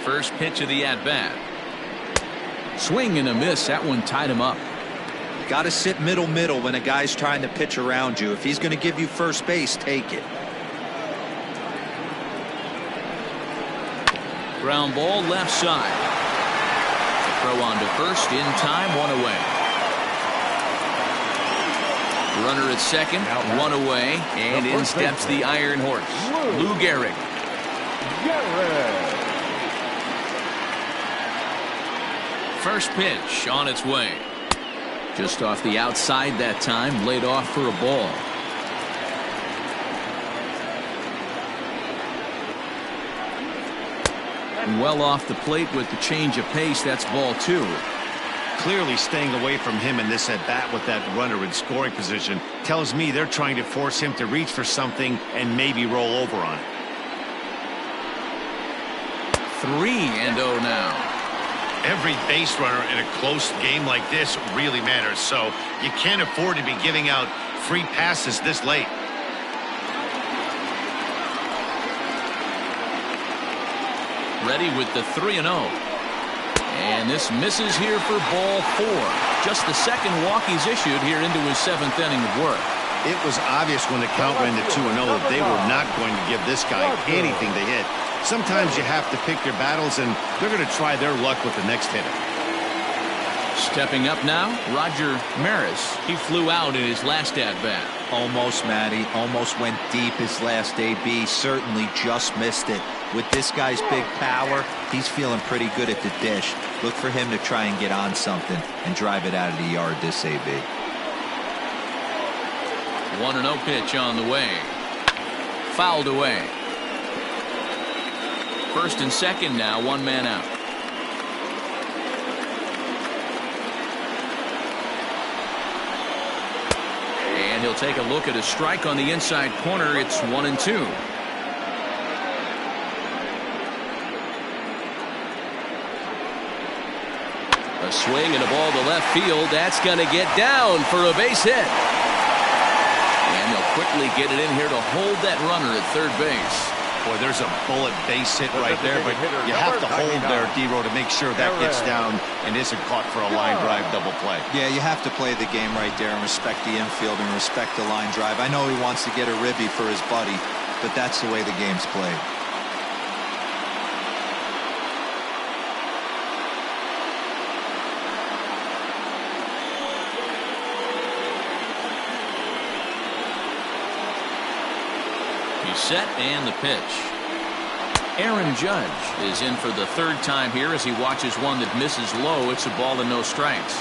First pitch of the at-bat. Swing and a miss. That one tied him up. Got to sit middle when a guy's trying to pitch around you. If he's going to give you first base, take it. Ground ball left side. Throw on to first in time, 1 away. Runner at second, 1 away, and in steps the Iron Horse, Lou Gehrig. First pitch on its way. Just off the outside that time, laid off for a ball. And well off the plate with the change of pace. That's ball 2. Clearly staying away from him in this at-bat with that runner in scoring position tells me they're trying to force him to reach for something and maybe roll over on it. 3-0 now. Every base runner in a close game like this really matters, so you can't afford to be giving out free passes this late. Ready with the 3-0. And this misses here for ball 4. Just the second walk he's issued here into his 7th inning of work. It was obvious when the count ran to 2-0 that they were not going to give this guy anything to hit. Sometimes you have to pick your battles, and they're going to try their luck with the next hitter. Stepping up now, Roger Maris. He flew out in his last at-bat. Almost, Matty. Almost went deep his last AB. Certainly just missed it. With this guy's big power, he's feeling pretty good at the dish. Look for him to try and get on something and drive it out of the yard this AB. 1-0 pitch on the way. Fouled away. First and second now, 1 man out. And he'll take a look at a strike on the inside corner. It's 1-2. A swing and a ball to left field. That's going to get down for a base hit. And they'll quickly get it in here to hold that runner at third base. Boy, there's a bullet base hit right there, but you have to hold there, D-Row, to make sure that gets down and isn't caught for a line drive double play. Yeah, you have to play the game right there and respect the infield and respect the line drive. I know he wants to get a ribby for his buddy, but that's the way the game's played. Set and the pitch. Aaron Judge is in for the 3rd time here as he watches one that misses low. It's a ball and no strikes.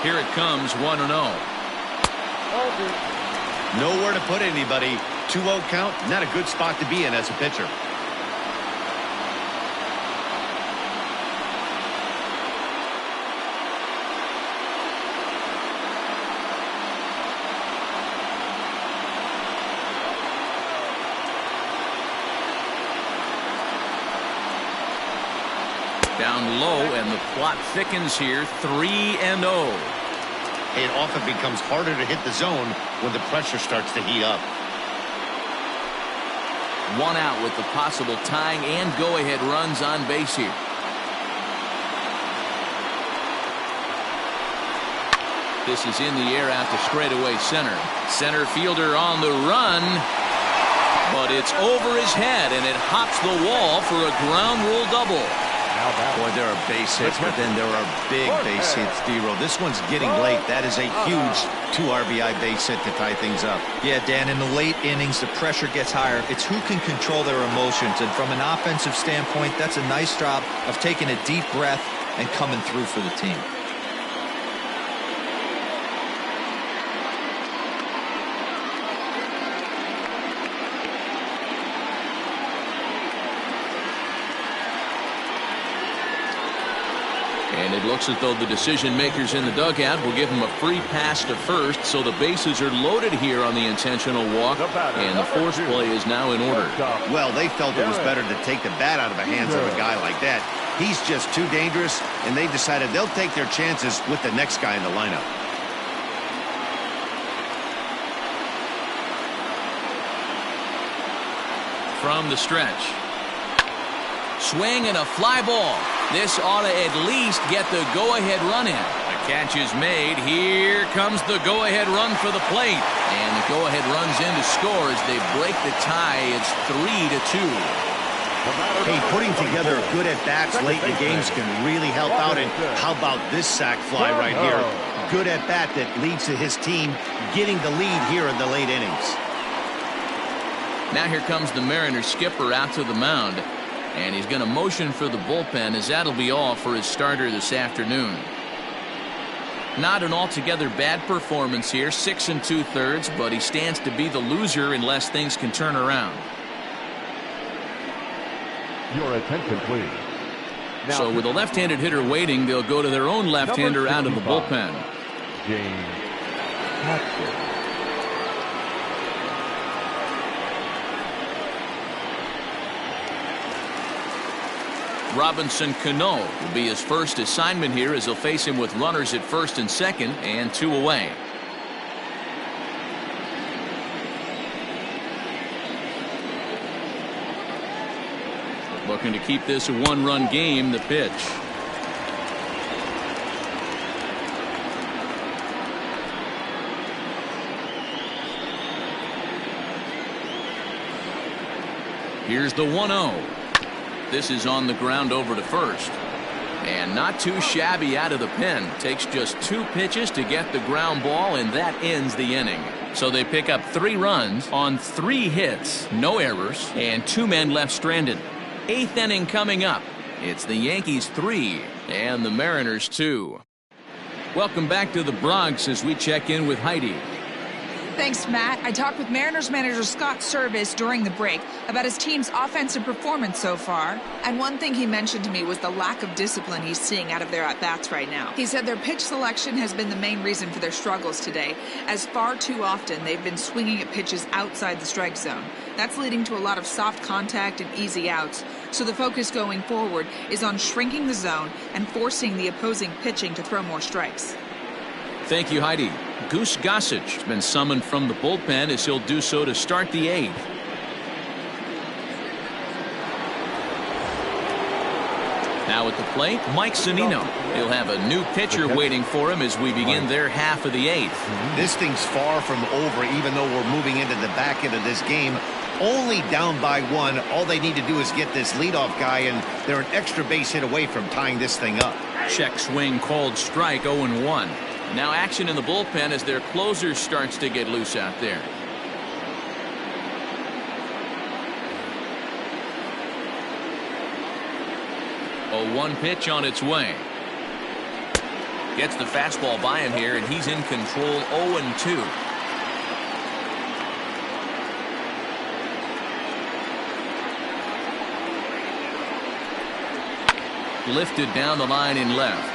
Here it comes, 1-0. Nowhere to put anybody. 2-0 count, not a good spot to be in as a pitcher. Down low, and the plot thickens here. 3-0. It often becomes harder to hit the zone when the pressure starts to heat up. 1 out with the possible tying and go-ahead runs on base here. This is in the air out to straightaway center. Center fielder on the run, but it's over his head, and it hops the wall for a ground rule double. Boy, there are base hits, but then there are big base hits, D-Row. This one's getting late. That is a huge 2 RBI base hit to tie things up. Yeah, Dan, in the late innings, the pressure gets higher. It's who can control their emotions. And from an offensive standpoint, that's a nice job of taking a deep breath and coming through for the team. And it looks as though the decision makers in the dugout will give him a free pass to first, so the bases are loaded here on the intentional walk, and the force play is now in order. Well, they felt it was better to take the bat out of the hands of a guy like that. He's just too dangerous, and they decided they'll take their chances with the next guy in the lineup. From the stretch. Swing and a fly ball. This ought to at least get the go-ahead run in. The catch is made. Here comes the go-ahead run for the plate. And the go-ahead runs in to score as they break the tie. It's 3-2. Hey, putting together good at-bats late in games can really help out. And how about this sac fly right here? Good at-bat that leads to his team getting the lead here in the late innings. Now here comes the Mariners skipper out to the mound. And he's going to motion for the bullpen, as that'll be all for his starter this afternoon. Not an altogether bad performance here, 6 2/3, but he stands to be the loser unless things can turn around. Your attention, please. So with a left-handed hitter waiting, they'll go to their own left-hander out of the bullpen. James Paxton. Robinson Cano will be his first assignment here as they'll face him with runners at first and second and 2 away. Looking to keep this a 1-run game. The pitch. Here's the 1-0. This is on the ground over to first. And not too shabby out of the pen. Takes just 2 pitches to get the ground ball, and that ends the inning. So they pick up 3 runs on 3 hits, no errors, and 2 men left stranded. 8th inning coming up. It's the Yankees 3 and the Mariners 2. Welcome back to the Bronx as we check in with Heidi. Thanks, Matt. I talked with Mariners manager Scott Service during the break about his team's offensive performance so far. And one thing he mentioned to me was the lack of discipline he's seeing out of their at-bats right now. He said their pitch selection has been the main reason for their struggles today, as far too often they've been swinging at pitches outside the strike zone. That's leading to a lot of soft contact and easy outs. So the focus going forward is on shrinking the zone and forcing the opposing pitching to throw more strikes. Thank you, Heidi. Goose Gossage has been summoned from the bullpen as he'll do so to start the 8th. Now at the plate, Mike Zunino. He'll have a new pitcher waiting for him as we begin their half of the 8th. This thing's far from over, even though we're moving into the back end of this game. Only down by 1. All they need to do is get this leadoff guy, and they're an extra base hit away from tying this thing up. Check swing called strike, 0-1. Now action in the bullpen as their closer starts to get loose out there. A 1 pitch on its way. Gets the fastball by him here, and he's in control. 0-2. lifted down the line in left.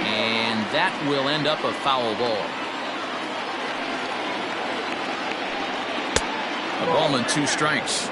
And that will end up a foul ball. A ball and 2 strikes.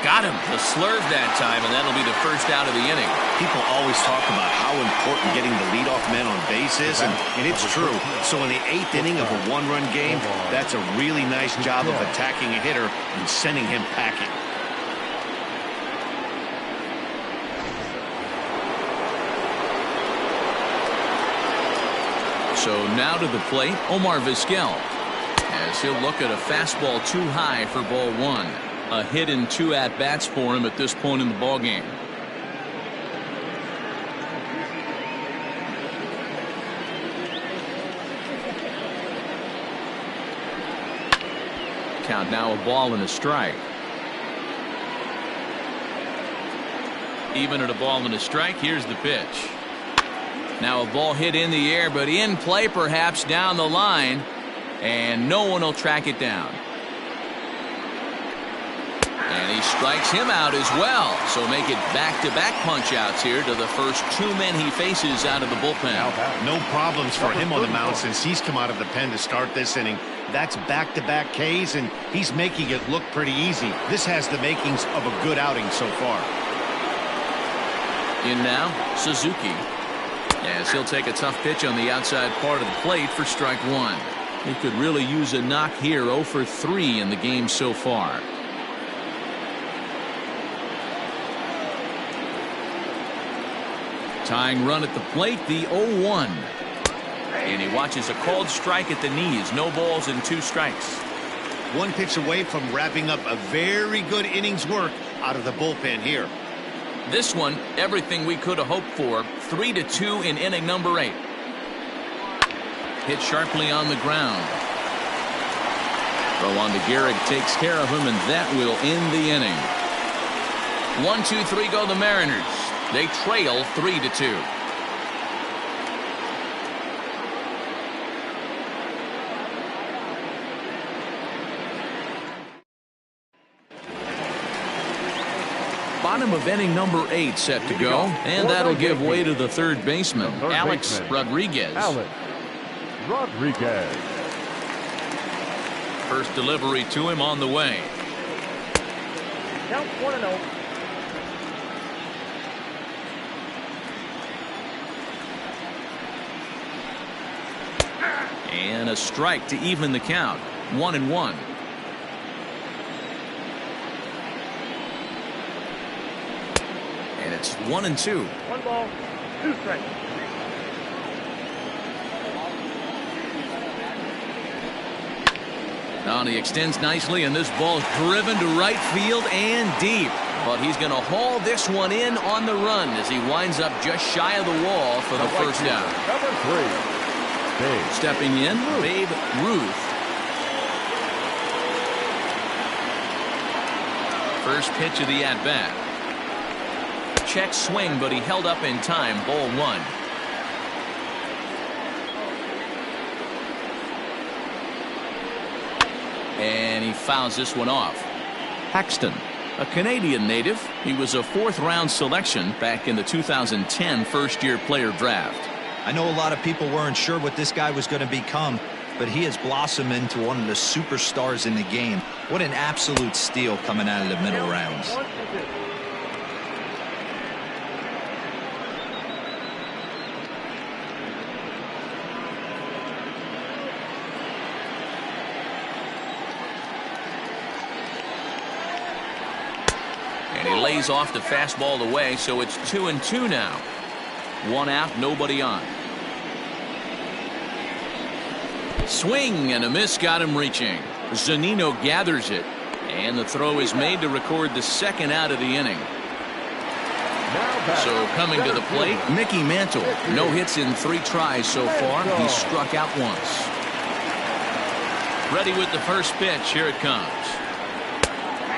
Got him. The slurve that time, and that'll be the first out of the inning. People always talk about how important getting the leadoff man on base is, and it's true. So in the 8th inning of a 1-run game, that's a really nice job of attacking a hitter and sending him packing. So now to the plate, Omar Vizquel, as he'll look at a fastball too high for ball 1. A hit in 2 at-bats for him at this point in the ballgame. Count now a ball and a strike. Even at a ball and a strike, here's the pitch. Now a ball hit in the air, but in play perhaps down the line, and no one will track it down. And he strikes him out as well. So make it back-to-back punch-outs here to the first 2 men he faces out of the bullpen. No problems for him on the mound since he's come out of the pen to start this inning. That's back-to-back Ks, and he's making it look pretty easy. This has the makings of a good outing so far. In now, Suzuki. As he'll take a tough pitch on the outside part of the plate for strike 1. He could really use a knock here. 0 for 3 in the game so far. Tying run at the plate, the 0-1. And he watches a called strike at the knees. No balls and 2 strikes. 1 pitch away from wrapping up a very good innings work out of the bullpen here. This one, everything we could have hoped for. 3-2 in inning number 8. Hit sharply on the ground. Throw on to Gehrig takes care of him, and that will end the inning. 1-2-3 go the Mariners. They trail 3-2. Bottom of inning number 8 set to go, and that'll give way to the third baseman, Alex Rodriguez. Alex Rodriguez. First delivery to him on the way. Count 1-0. And a strike to even the count. 1-1. And it's 1-2. 1 ball, 2 strikes. Now he extends nicely, and this ball's driven to right field and deep. But he's going to haul this one in on the run as he winds up just shy of the wall for the first out. Number 3. Stepping in, Babe Ruth. First pitch of the at-bat. Check swing, but he held up in time. Ball 1. And he fouls this one off. Paxton, a Canadian native. He was a 4th-round selection back in the 2010 first-year player draft. I know a lot of people weren't sure what this guy was going to become, but he has blossomed into one of the superstars in the game. What an absolute steal coming out of the middle rounds. 1-2. And he lays off the fastball away, so it's 2-2 now. 1 out, nobody on. Swing and a miss got him reaching. Zunino gathers it, and the throw is made to record the 2nd out of the inning. So coming to the plate, Mickey Mantle. No hits in 3 tries so far. He struck out once. Ready with the first pitch. Here it comes.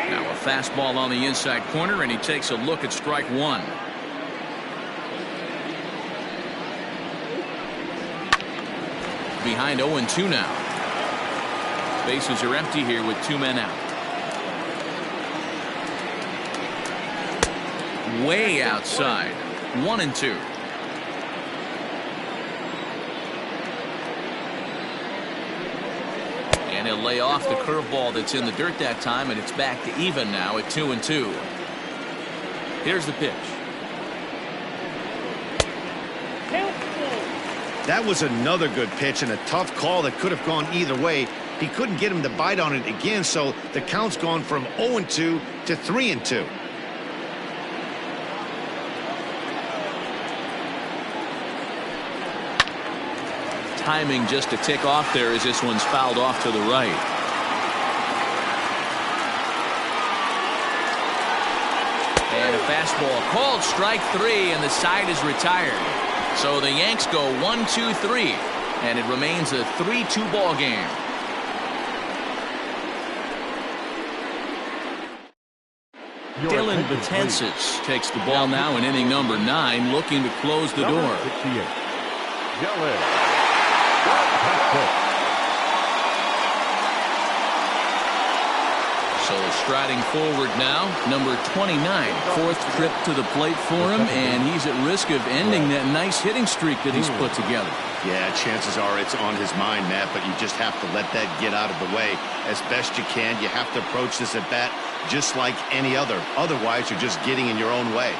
Now a fastball on the inside corner, and he takes a look at strike one. Behind 0-2 now. Bases are empty here with 2 men out. Way outside. 1-2. And he'll lay off the curveball that's in the dirt that time, and it's back to even now at 2-2. Here's the pitch. That was another good pitch and a tough call that could have gone either way. He couldn't get him to bite on it again, so the count's gone from 0-2 to 3-2. Timing just a tick off there as this one's fouled off to the right. And a fastball called strike 3, and the side is retired. So the Yanks go 1-2-3, and it remains a 3-2 ball game. Dylan Betances takes the ball now in inning number 9, looking to close the door. 68. Dylan. So striding forward now, number 29, 4th trip to the plate for him, and he's at risk of ending that nice hitting streak that he's put together. Yeah, chances are it's on his mind, Matt, but you just have to let that get out of the way as best you can. You have to approach this at bat just like any other. Otherwise, you're just getting in your own way.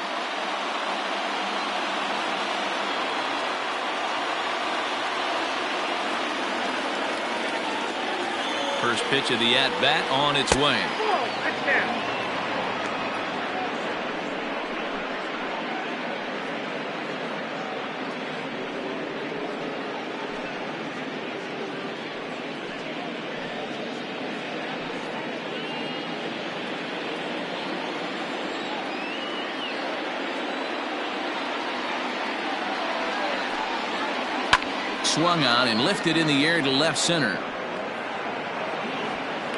First pitch of the at-bat on its way. Swung on and lifted in the air to left center.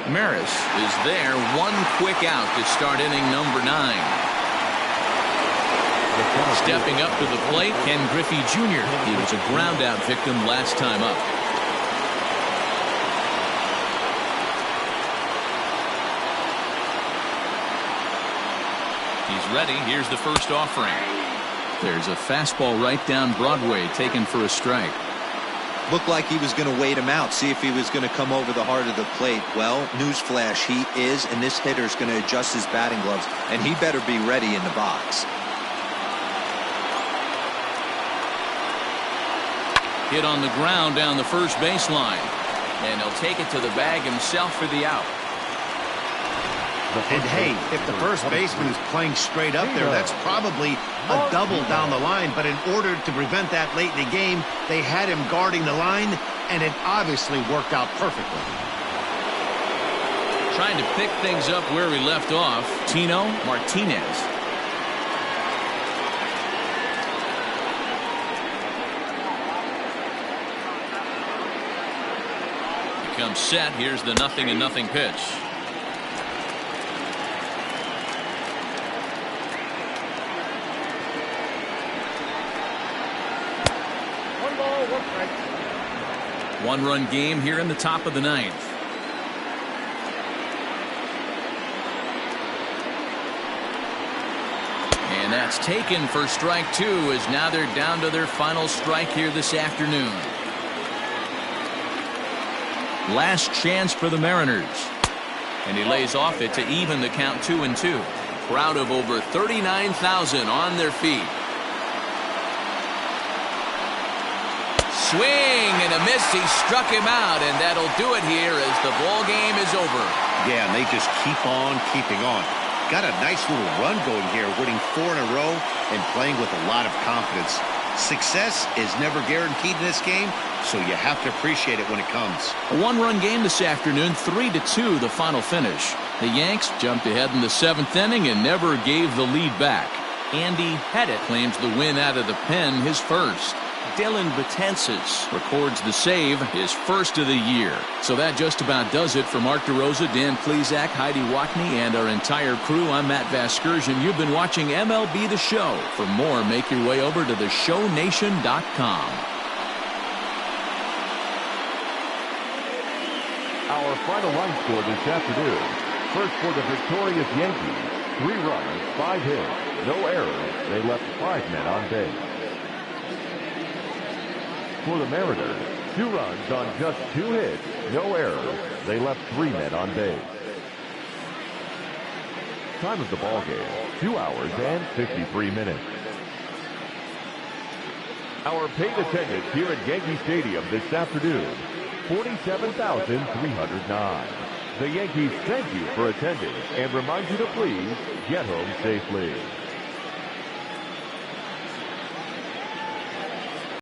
Maris is there, one quick out to start inning number 9. Stepping up to the plate, Ken Griffey Jr. He was a ground out victim last time up. He's ready. Here's the first offering. There's a fastball right down Broadway, taken for a strike. Looked like he was going to wait him out, see if he was going to come over the heart of the plate. Well, newsflash, he is, and this hitter is going to adjust his batting gloves, and he better be ready in the box. Hit on the ground down the first baseline, and he'll take it to the bag himself for the out. And hey, if the first baseman is playing straight up there, that's probably a double down the line. But in order to prevent that late in the game, they had him guarding the line, and it obviously worked out perfectly. Trying to pick things up where we left off, Tino Martinez. Becomes set. Here's the 0-0 pitch. One-run game here in the top of the 9th. And that's taken for strike 2, as now they're down to their final strike here this afternoon. Last chance for the Mariners. And he lays off it to even the count 2-2. Crowd of over 39,000 on their feet. Swing and a miss. He struck him out, and that'll do it here as the ball game is over. Yeah, and they just keep on keeping on. Got a nice little run going here, winning 4 in a row and playing with a lot of confidence. Success is never guaranteed in this game, so you have to appreciate it when it comes. A one-run game this afternoon, 3-2 the final finish. The Yanks jumped ahead in the 7th inning and never gave the lead back. Andy Pettit claims the win out of the pen, his first. Dylan Betances records the save, his first of the year. So that just about does it for Mark DeRosa, Dan Plesac, Heidi Wackney, and our entire crew. I'm Matt Vasgersian. You've been watching MLB The Show. For more, make your way over to theshownation.com. Our final line score this afternoon. First for the victorious Yankees. 3 runs, 5 hits, no errors. They left 5 men on base. For the Mariners, 2 runs on just 2 hits, no errors. They left 3 men on base. Time of the ball game, 2 hours and 53 minutes. Our paid attendance here at Yankee Stadium this afternoon, 47,309. The Yankees thank you for attending and remind you to please get home safely.